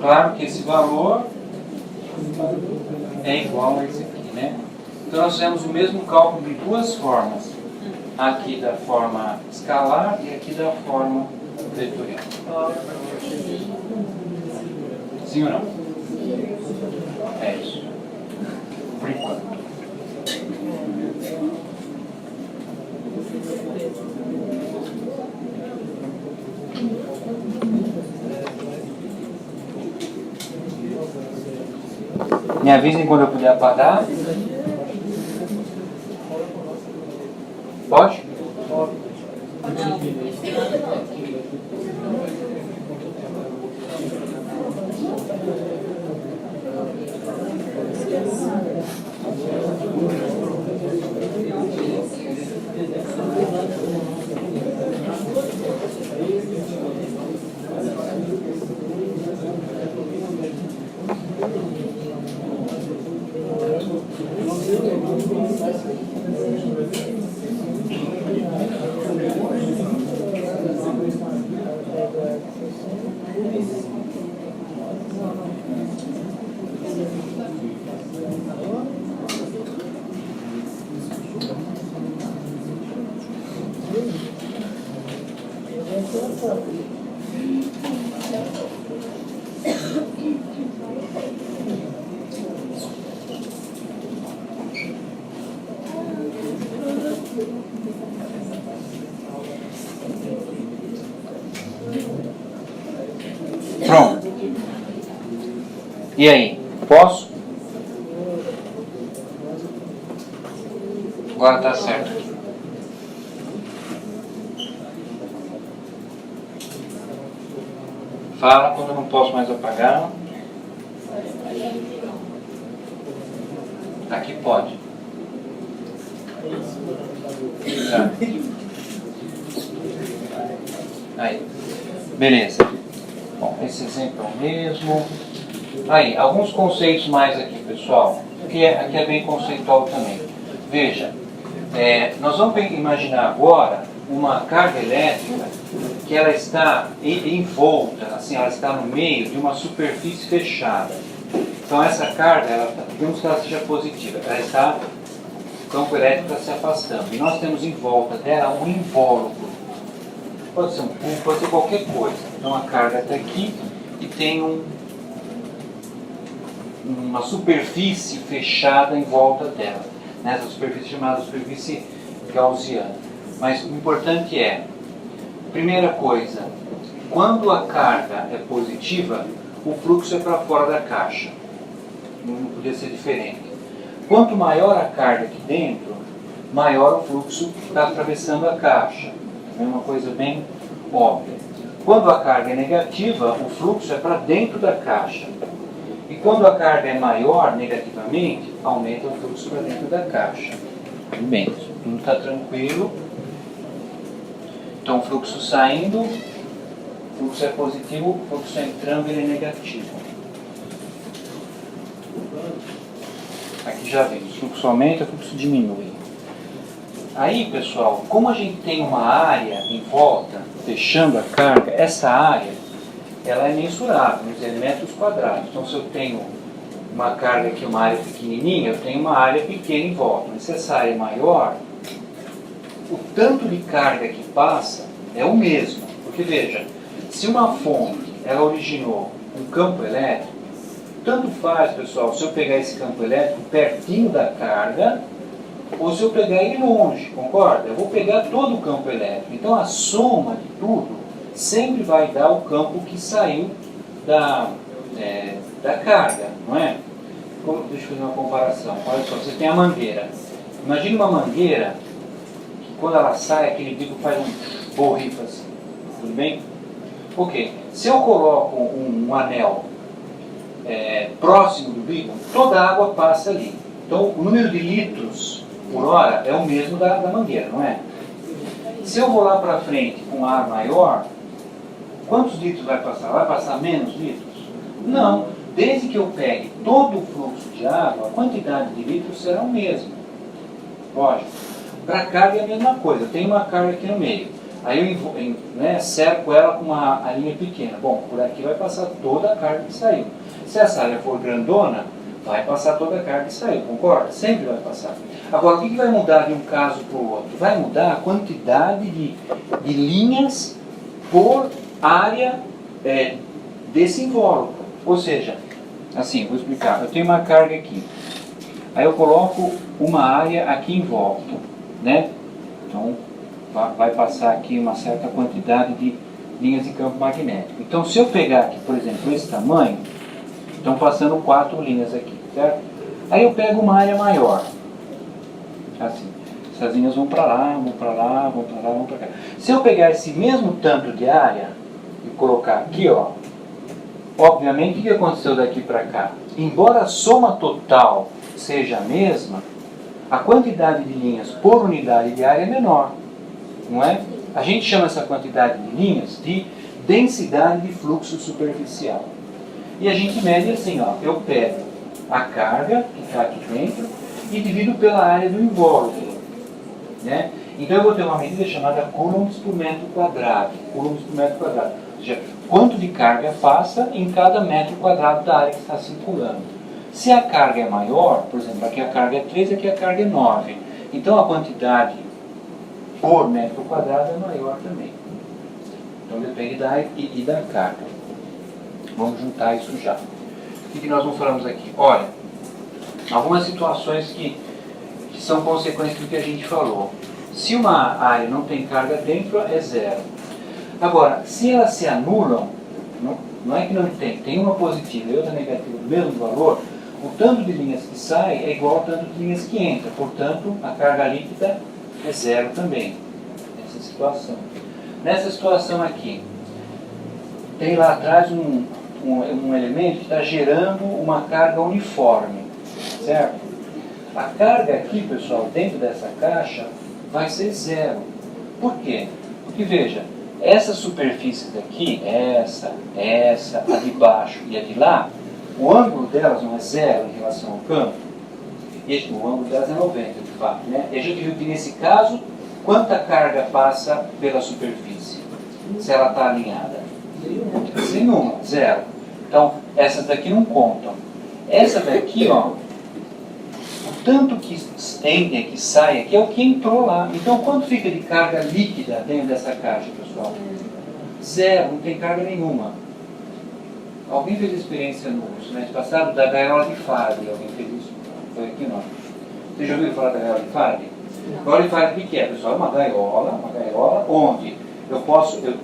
Claro que esse valor é igual a esse aqui, né? Então nós fizemos o mesmo cálculo de duas formas. Aqui da forma escalar e aqui da forma vetorial. Sim ou não? É isso. Por enquanto. Me avisem quando eu puder apagar. Pode? Pronto. E aí? Posso? Agora está certo. Fala quando eu não posso mais apagar. Aqui pode. Tá. Aí. Beleza. Bom, esse exemplo é o mesmo. Aí, alguns conceitos mais aqui, pessoal. Aqui é bem conceitual também. Veja, nós vamos imaginar agora uma carga elétrica que ela está envolta, assim, ela está no meio de uma superfície fechada. Então essa carga, digamos que ela seja positiva, ela está, o campo elétrico está se afastando. E nós temos em volta dela um invólucro. Pode ser um cubo, pode ser qualquer coisa. Então a carga está aqui e tem uma superfície fechada em volta dela. Nessa superfície chamada superfície gaussiana. Mas o importante é, primeira coisa, quando a carga é positiva, o fluxo é para fora da caixa. Não podia ser diferente. Quanto maior a carga aqui dentro, maior o fluxo está atravessando a caixa. É uma coisa bem óbvia. Quando a carga é negativa, o fluxo é para dentro da caixa. E quando a carga é maior negativamente, aumenta o fluxo para dentro da caixa. Tudo bem, tudo está tranquilo. Então o fluxo saindo, o fluxo é positivo, o fluxo entrando ele é negativo. Aqui já vemos, o fluxo aumenta, o fluxo diminui. Aí, pessoal, como a gente tem uma área em volta, fechando a carga, essa área, ela é mensurável nos metros quadrados. Então, se eu tenho uma carga aqui, uma área pequenininha, eu tenho uma área pequena em volta. Mas se essa área é maior, o tanto de carga que passa é o mesmo. Porque, veja, se uma fonte, ela originou um campo elétrico, tanto faz, pessoal, se eu pegar esse campo elétrico pertinho da carga, ou se eu pegar ele longe, concorda? Eu vou pegar todo o campo elétrico. Então, a soma de tudo sempre vai dar o campo que saiu da carga, não é? Deixa eu fazer uma comparação. Olha só, você tem a mangueira. Imagine uma mangueira que quando ela sai, aquele bico faz um borrifa assim. Tudo bem? Ok. Se eu coloco um anel próximo do bico, toda a água passa ali. Então, o número de litros por hora é o mesmo da mangueira, não é? Se eu vou lá para frente com ar maior, quantos litros vai passar? Vai passar menos litros? Não. Desde que eu pegue todo o fluxo de água, a quantidade de litros será o mesmo. Lógico. Para a carga é a mesma coisa. Eu tenho uma carga aqui no meio. Aí eu cerco ela com uma linha pequena. Bom, por aqui vai passar toda a carga que saiu. Se essa área for grandona, vai passar toda a carga que saiu, concorda? Sempre vai passar. Agora, o que vai mudar de um caso para o outro? Vai mudar a quantidade de linhas por área desse invólucro. Ou seja, assim, vou explicar. Eu tenho uma carga aqui. Aí eu coloco uma área aqui em volta, né? Então, vai passar aqui uma certa quantidade de linhas de campo magnético. Então, se eu pegar aqui, por exemplo, esse tamanho, estão passando 4 linhas aqui, certo? Aí eu pego uma área maior. Assim. Essas linhas vão para lá, vão para lá, vão para lá, vão para cá. Se eu pegar esse mesmo tanto de área e colocar aqui, ó, obviamente, o que aconteceu daqui para cá? Embora a soma total seja a mesma, a quantidade de linhas por unidade de área é menor, não é? A gente chama essa quantidade de linhas de densidade de fluxo superficial. E a gente mede assim, ó, eu pego a carga que está aqui dentro e divido pela área do invólucro, né? Então eu vou ter uma medida chamada coulombs por metro quadrado. Coulombs por metro quadrado. Ou seja, quanto de carga passa em cada metro quadrado da área que está circulando. Se a carga é maior, por exemplo, aqui a carga é 3, aqui a carga é 9. Então a quantidade por metro quadrado é maior também. Então depende da área e da carga. Vamos juntar isso já. O que nós não falamos aqui? Olha, algumas situações que são consequências do que a gente falou. Se uma área não tem carga dentro, é zero. Agora, se elas se anulam, não é que não tem uma positiva e outra negativa do mesmo valor, o tanto de linhas que sai é igual ao tanto de linhas que entra. Portanto, a carga líquida é zero também. Nessa situação. Nessa situação aqui, tem lá atrás um elemento que está gerando uma carga uniforme, certo? A carga aqui, pessoal, dentro dessa caixa, vai ser zero. Por quê? Porque, veja, essas superfícies aqui, essa, a de baixo e a de lá, o ângulo delas não é zero em relação ao campo. E o ângulo delas é 90, de fato, né? E a gente viu que, nesse caso, quanta carga passa pela superfície? Se ela está alinhada? Nenhuma, zero. Então, essas daqui não contam. Essa daqui, ó, o tanto que sai aqui é o que entrou lá. Então, quanto fica de carga líquida dentro dessa caixa, pessoal? Zero, não tem carga nenhuma. Alguém fez experiência no semestre passado da gaiola de Faraday? Alguém fez isso? Foi aqui não. Vocês já ouviram falar da gaiola de Faraday? A gaiola de Faraday o que é, pessoal? É uma gaiola onde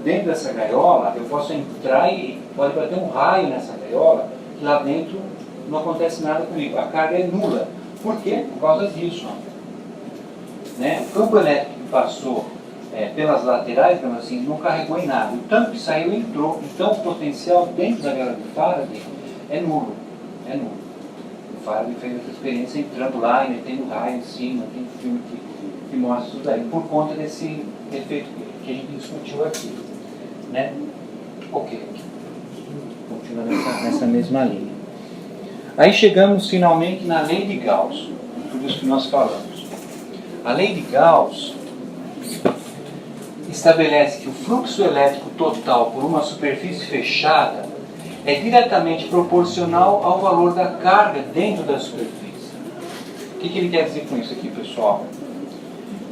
dentro dessa gaiola, eu posso entrar e pode bater um raio nessa gaiola, que lá dentro não acontece nada comigo. A carga é nula. Por quê? Por causa disso. Né? O campo elétrico que passou pelas laterais, assim, não carregou em nada. O tanto que saiu entrou. Então o potencial dentro da gaiola de Faraday é nulo. É nulo. O Faraday fez essa experiência entrando lá e metendo raio em cima, tem filme que mostra isso daí, por conta desse efeito que a gente discutiu aqui. Né? Ok. Continuando nessa mesma linha. Aí chegamos finalmente na lei de Gauss, tudo isso que nós falamos. A lei de Gauss estabelece que o fluxo elétrico total por uma superfície fechada é diretamente proporcional ao valor da carga dentro da superfície. O que ele quer dizer com isso aqui, pessoal?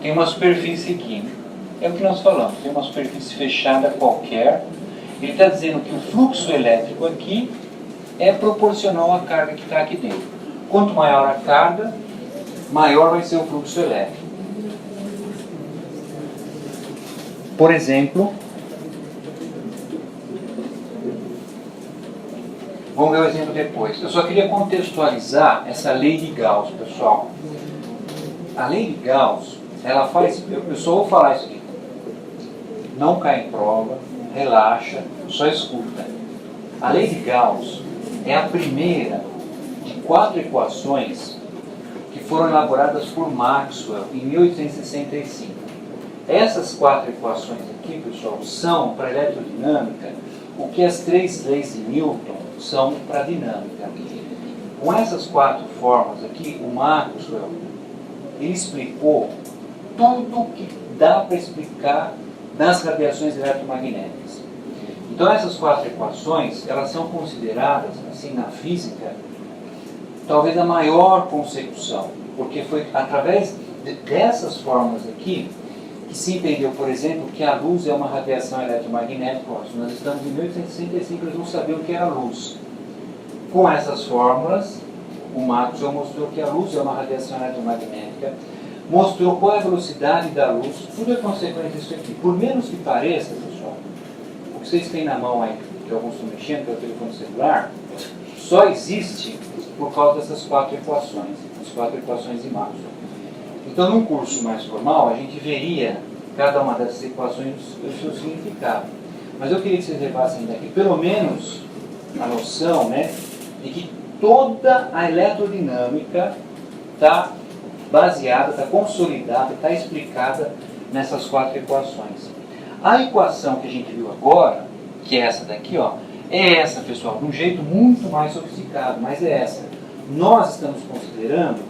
Tem uma superfície aqui, é o que nós falamos, tem uma superfície fechada qualquer. Ele está dizendo que o fluxo elétrico aqui é proporcional à carga que está aqui dentro. Quanto maior a carga, maior vai ser o fluxo elétrico. Por exemplo, vamos ver o exemplo depois. Eu só queria contextualizar essa lei de Gauss, pessoal. A lei de Gauss, ela faz... Eu só vou falar isso aqui. Não cai em prova, relaxa, só escuta. A lei de Gauss é a primeira de 4 equações que foram elaboradas por Maxwell em 1865. Essas 4 equações aqui, pessoal, são para a eletrodinâmica o que as 3 leis de Newton são para a dinâmica. Com essas 4 formas aqui, o Maxwell ele explicou tudo o que dá para explicar das radiações eletromagnéticas. Então essas 4 equações, elas são consideradas, assim, na física, talvez a maior consecução, porque foi através dessas fórmulas aqui que se entendeu, por exemplo, que a luz é uma radiação eletromagnética. Nós estamos em 1865, eles não sabiam o que era luz. Com essas fórmulas, o Maxwell mostrou que a luz é uma radiação eletromagnética, mostrou qual é a velocidade da luz, tudo é consequência disso aqui. Por menos que pareça, pessoal, o que vocês têm na mão aí, que alguns estão mexendo, que é o telefone celular, só existe por causa dessas 4 equações, as 4 equações de Maxwell. Então, num curso mais formal, a gente veria cada uma dessas equações e o seu significado. Mas eu queria que vocês levassem daqui, pelo menos, a noção, né, de que toda a eletrodinâmica está baseada, está consolidada, está explicada nessas 4 equações. A equação que a gente viu agora, que é essa daqui, ó, é essa, pessoal, de um jeito muito mais sofisticado, mas é essa. Nós estamos considerando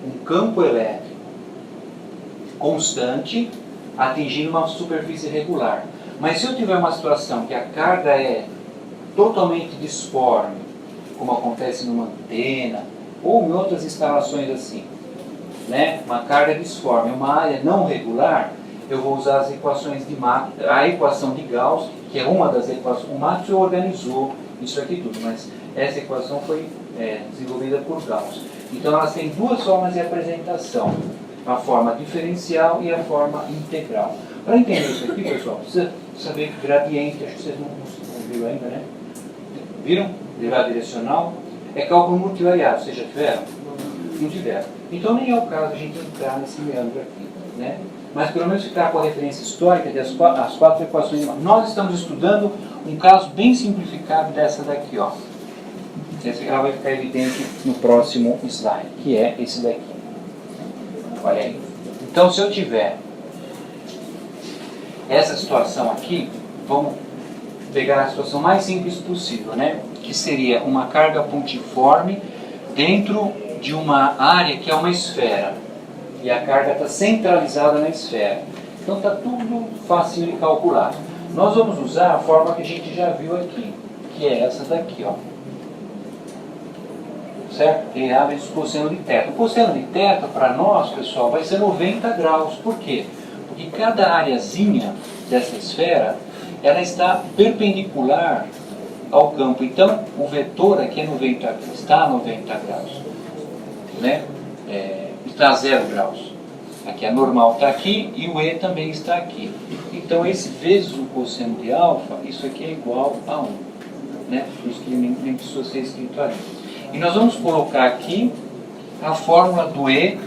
um campo elétrico constante atingindo uma superfície regular. Mas se eu tiver uma situação que a carga é totalmente disforme, como acontece numa antena ou em outras instalações assim, né? Uma carga disforme, uma área não regular, eu vou usar as equações de Maxwell, a equação de Gauss, que é uma das equações. O Maxwell organizou isso aqui tudo, mas essa equação foi desenvolvida por Gauss. Então elas têm 2 formas de apresentação, a forma diferencial e a forma integral. Para entender isso aqui, pessoal, precisa saber gradiente, acho que vocês não viram ainda, né? Viram? Derivada direcional. É cálculo multivariado, vocês já tiveram? Não tiveram. Então nem é o caso a gente entrar nesse meandro aqui, né? Mas pelo menos ficar com a referência histórica das 4 equações. Nós estamos estudando um caso bem simplificado dessa daqui, ó. Ela vai ficar evidente no próximo slide, que é esse daqui. Olha aí. Então, se eu tiver essa situação aqui, vamos pegar a situação mais simples possível, né? Que seria uma carga pontiforme dentro de uma área que é uma esfera. E a carga está centralizada na esfera. Então está tudo fácil de calcular. Nós vamos usar a forma que a gente já viu aqui, que é essa daqui, ó. Certo? Derivada vezes cosseno de θ. O cosseno de θ, para nós, pessoal, vai ser 90 graus. Por quê? Porque cada areazinha dessa esfera, ela está perpendicular ao campo. Então, o vetor aqui está a 90 graus. Né? Está a 0 graus. Aqui a normal está aqui e o E também está aqui. Então, esse vezes o cosseno de alfa, isso aqui é igual a 1. Né? Por isso que nem precisa ser escrito ali. E nós vamos colocar aqui a fórmula do E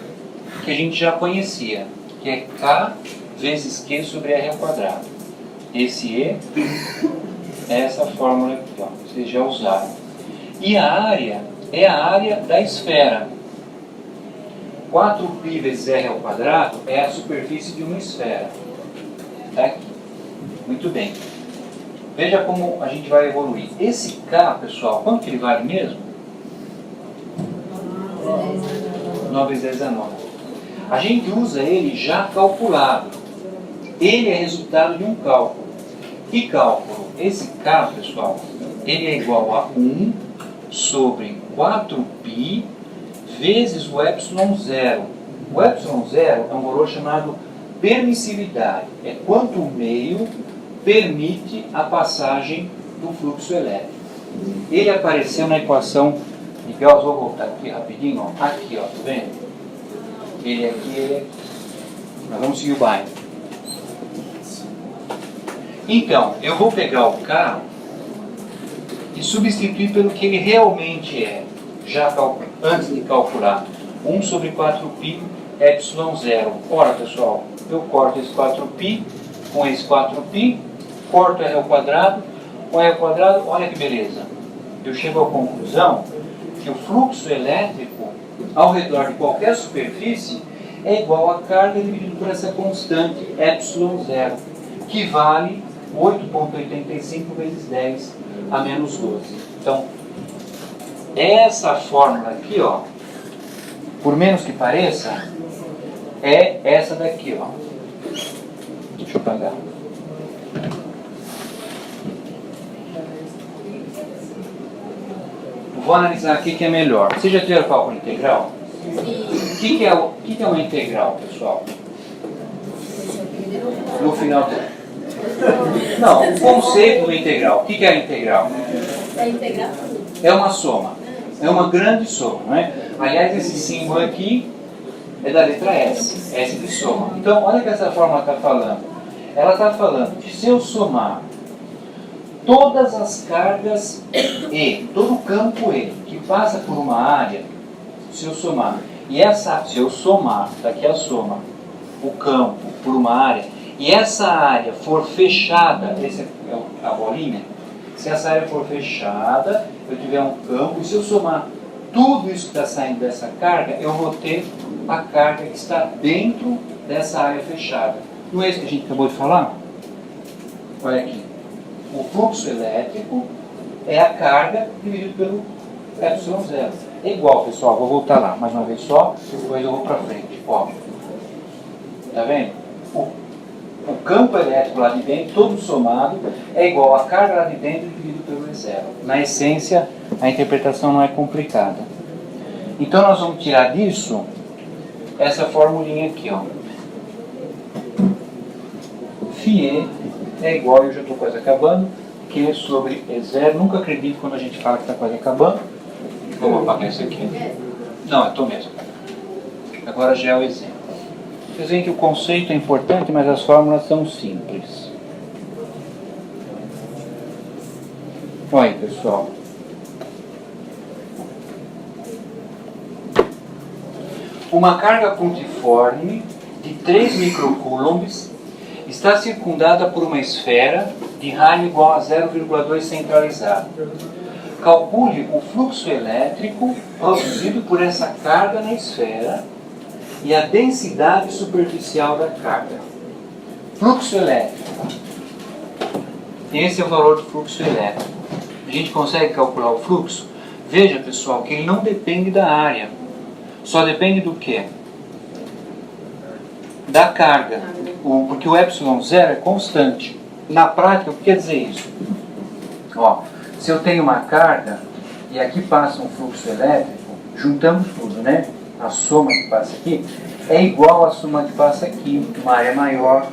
que a gente já conhecia, que é K vezes Q sobre R ao quadrado. Esse E é essa fórmula aqui, ó, vocês já usaram. E a área é a área da esfera. 4π vezes r ao quadrado é a superfície de uma esfera. Está aqui. Muito bem. Veja como a gente vai evoluir. Esse K, pessoal, quanto que ele vale mesmo? 9 vezes 10 a 9. A gente usa ele já calculado. Ele é resultado de um cálculo. Que cálculo? Esse K, pessoal, ele é igual a 1 sobre 4π vezes o ε0. O ε0 é um valor chamado permissividade. É quanto o meio permite a passagem do fluxo elétrico. Ele apareceu na equação de Gauss. Vou voltar aqui rapidinho. Ó. Aqui, ó, tá vendo? Ele aqui, ele aqui. Nós vamos seguir o baile. Então, eu vou pegar o K e substituir pelo que ele realmente é, já antes de calcular. 1 sobre 4π ε0. Ora, pessoal, eu corto esse 4π com esse 4π, corto r ao quadrado, com r ao quadrado, olha que beleza. Eu chego à conclusão que o fluxo elétrico ao redor de qualquer superfície é igual a carga dividido por essa constante ε0, que vale 8,85 vezes 10 a menos 12. Então, essa fórmula aqui, ó, por menos que pareça, é essa daqui, ó. Deixa eu apagar. Vou analisar aqui que é melhor. Vocês já tiveram cálculo integral? O que é uma integral, pessoal? No final do... Não, o conceito do integral. O que é a integral? É integral? É uma soma. É uma grande soma, não é? Aliás, esse símbolo aqui é da letra S. S de soma. Então, olha o que essa fórmula está falando. Ela está falando que se eu somar todas as cargas E, todo o campo E, que passa por uma área, se eu somar, se eu somar, daqui a soma, o campo por uma área, e essa área for fechada, essa é a bolinha, se essa área for fechada, eu tiver um campo, e se eu somar tudo isso que está saindo dessa carga, eu vou ter a carga que está dentro dessa área fechada. Não é isso que a gente acabou de falar? Olha aqui. O fluxo elétrico é a carga dividido pelo ε0. É igual, pessoal. Vou voltar lá mais uma vez só, depois eu vou para frente. Ó. Tá vendo? O campo elétrico lá de dentro, todo somado, é igual a carga lá de dentro dividido pelo E0. Na essência, a interpretação não é complicada. Então, nós vamos tirar disso essa formulinha aqui, ó. Φe é igual, eu já estou quase acabando, Q sobre E0. Nunca acredito quando a gente fala que está quase acabando. Vamos apagar isso aqui. Não, eu estou mesmo. Agora já é o exemplo. Vocês veem que o conceito é importante, mas as fórmulas são simples. Olha aí, pessoal. Uma carga pontiforme de 3 microcoulombs está circundada por uma esfera de raio igual a 0,2 centralizado. Calcule o fluxo elétrico produzido por essa carga na esfera e a densidade superficial da carga. Fluxo elétrico. Esse é o valor do fluxo elétrico. A gente consegue calcular o fluxo? Veja, pessoal, que ele não depende da área. Só depende do quê? Da carga. Porque o ε0 é constante. Na prática, o que quer dizer isso? Ó, se eu tenho uma carga e aqui passa um fluxo elétrico, juntamos tudo, né? A soma que passa aqui é igual à soma que passa aqui, uma área maior.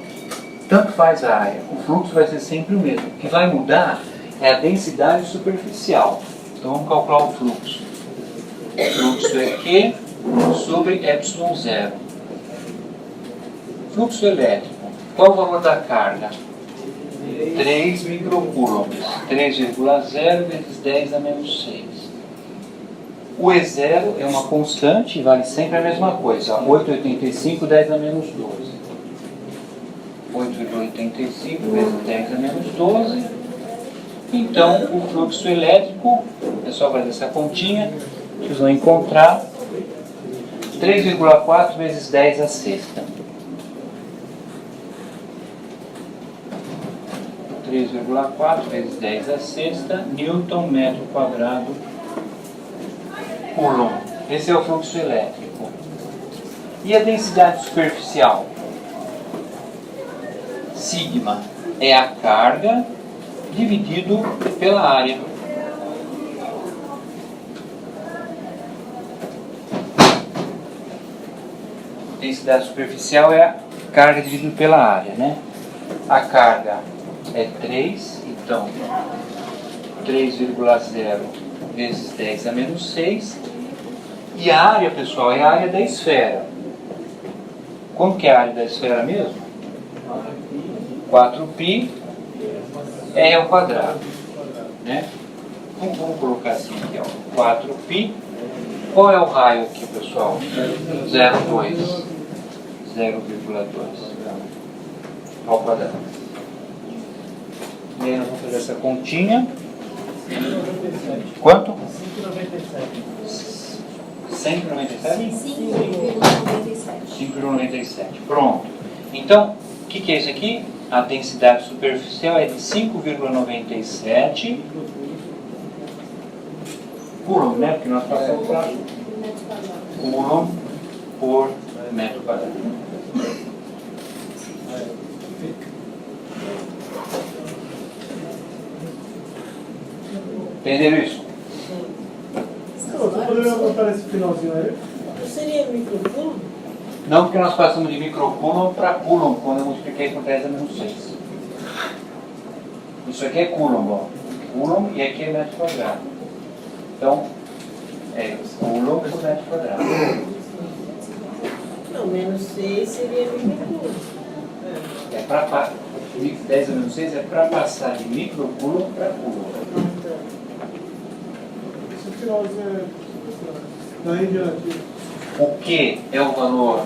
Tanto faz a área. O fluxo vai ser sempre o mesmo. O que vai mudar é a densidade superficial. Então vamos calcular o fluxo. O fluxo é Q sobre ε0. Fluxo elétrico. Qual o valor da carga? 3 microcoulombs. 3,0 vezes 10 a menos 6. O E0 é uma constante e vale sempre a mesma coisa. 8,85, 10 a menos 12. 8,85 vezes 10 a menos 12. Então, o fluxo elétrico, é só fazer essa continha, Vocês vão encontrar 3,4 vezes 10 à sexta. 3,4 vezes 10 à sexta, Newton metro quadrado Coulomb. Esse é o fluxo elétrico. E a densidade superficial? Sigma é a carga dividido pela área. Densidade superficial é a carga dividida pela área, né? A carga é 3, então 3,0 vezes 10 a menos 6. E a área, pessoal, é a área da esfera. Como que é a área da esfera mesmo? 4π R ao quadrado, né? Vamos colocar assim aqui, ó, 4π. Qual é o raio aqui, pessoal? 0,2. 0,2 ao quadrado. E aí nós vamos fazer essa continha. Quanto? 197? 5,97. Pronto. Então, o que é isso aqui? A densidade superficial é de 5,97 Coulomb, né? Porque nós passamos para Coulomb por metro quadrado. Entenderam isso? Você poderia botar esse finalzinho aí? Não seria microcoulomb? Não, porque nós passamos de microcoulomb para Coulomb, quando eu multipliquei por 10 a menos 6. Isso aqui é Coulomb, ó. Coulomb e aqui é metro quadrado. Então, é Coulomb por metro quadrado. Não, menos 6 seria microcoulomb. É para 10 a menos 6 é para passar de microcoulomb para Coulomb. Esse finalzinho é daí em diante. O Q é o valor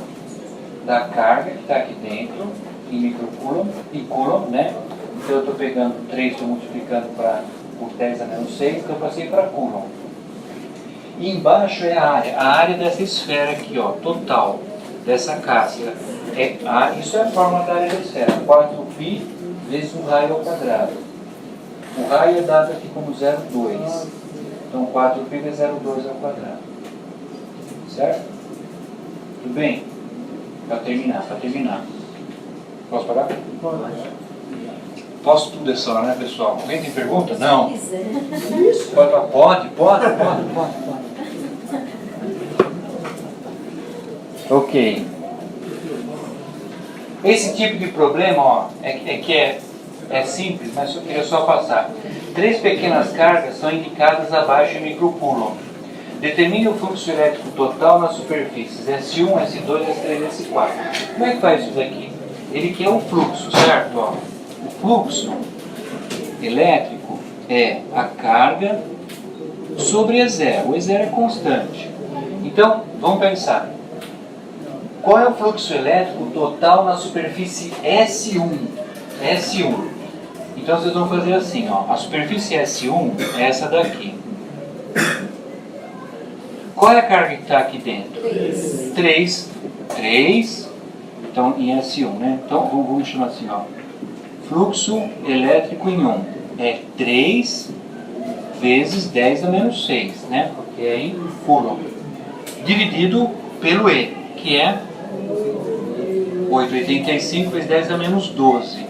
da carga que está aqui dentro, em microcoulomb, em coulomb, né? Então eu estou pegando 3, estou multiplicando por 10 a menos 6, então eu passei para coulomb. E embaixo é a área dessa esfera aqui, ó, total, dessa casca. Isso é a fórmula da área da esfera, 4π vezes o raio ao quadrado. O raio é dado aqui como 0,2. Então 4π vezes 0,2 ao quadrado. Certo? Tudo bem? Para terminar. Posso parar? Posso tudo essa hora, né, pessoal? Alguém tem pergunta? Não. Pode. Ok. Esse tipo de problema, ó, é simples, mas eu queria só passar. 3 pequenas cargas são indicadas abaixo em microcoulomb. Determine o fluxo elétrico total nas superfícies S1, S2, S3, S4. Como é que faz isso daqui? Ele quer o fluxo, certo? Ó, o fluxo elétrico é a carga sobre E0. O E0 é constante. Então, vamos pensar. Qual é o fluxo elétrico total na superfície S1? S1. Então, vocês vão fazer assim, ó. A superfície S1 é essa daqui. Qual é a carga que está aqui dentro? 3. Então, em S1, né? Então, vamos chamar assim, ó. Fluxo elétrico em 1 é 3 vezes 10 a menos 6, né? Porque é em Coulomb. Dividido pelo E, que é 8,85 vezes 10 a menos 12.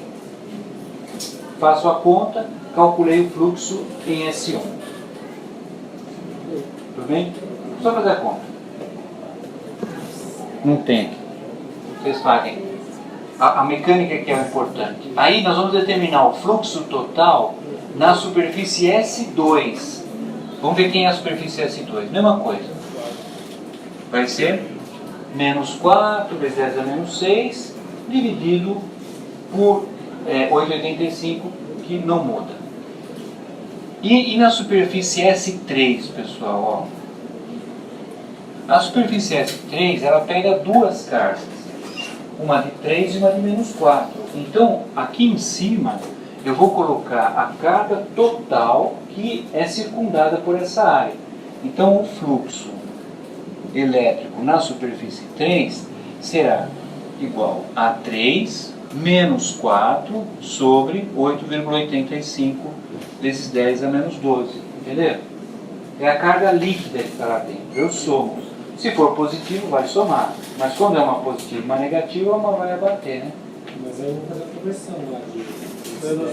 Faço a conta, calculei o fluxo em S1. Tudo bem? Só fazer a conta. Não tem. Vocês paguem. A mecânica que é o importante. Aí nós vamos determinar o fluxo total na superfície S2. Vamos ver quem é a superfície S2. Mesma coisa. Vai ser menos 4 vezes 10 a menos 6 dividido por 8,85, que não muda. E na superfície S3, pessoal, ó. A superfície S3, ela pega 2 cargas, uma de 3 e uma de menos 4. Então, aqui em cima, eu vou colocar a carga total que é circundada por essa área. Então o fluxo elétrico na superfície 3 será igual a 3 menos 4 sobre 8,85 vezes 10 a menos 12. Entenderam? É a carga líquida que está lá dentro. Eu somo. Se for positivo, vai somar. Mas quando é uma positiva e uma negativa, uma vai abater, né? Mas aí eu vou fazer a conversão lá de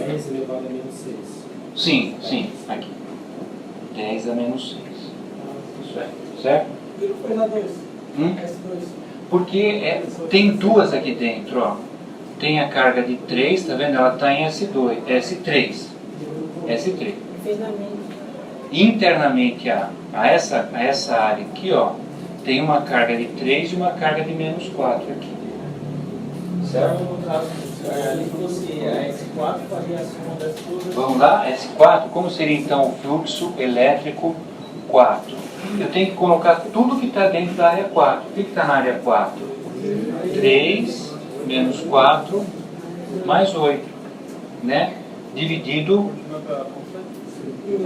10 elevado a menos 6. Sim, sim. Aqui. 10 a menos 6. Isso é. Certo? E não foi na 2? S2. Porque tem duas aqui dentro, ó. Tem a carga de 3, tá vendo? Ela está em S2, S3. S3. Internamente a essa área aqui, ó, tem uma carga de 3 e uma carga de menos 4 aqui. Certo? No caso, ali fosse a S4, faria a soma das duas. Vamos lá? S4, como seria então o fluxo elétrico 4? Eu tenho que colocar tudo que está dentro da área 4. O que está na área 4? 3 menos 4 mais 8, né? Dividido,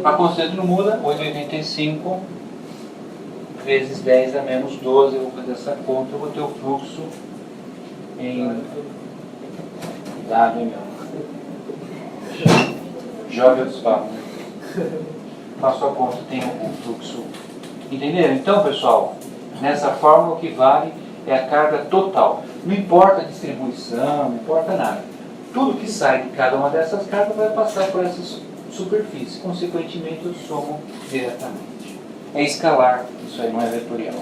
a constante não muda, 8,85 vezes 10 a menos 12, eu vou fazer essa conta, eu vou ter o fluxo em dado, hein, meu? Joga outros papos. Faço a conta, tem o fluxo. Entenderam? Então, pessoal, nessa fórmula o que vale é a carga total. Não importa a distribuição, não importa nada. Tudo que sai de cada uma dessas cargas vai passar por essa superfície. Consequentemente, eu somo diretamente. É escalar, isso aí não é vetorial.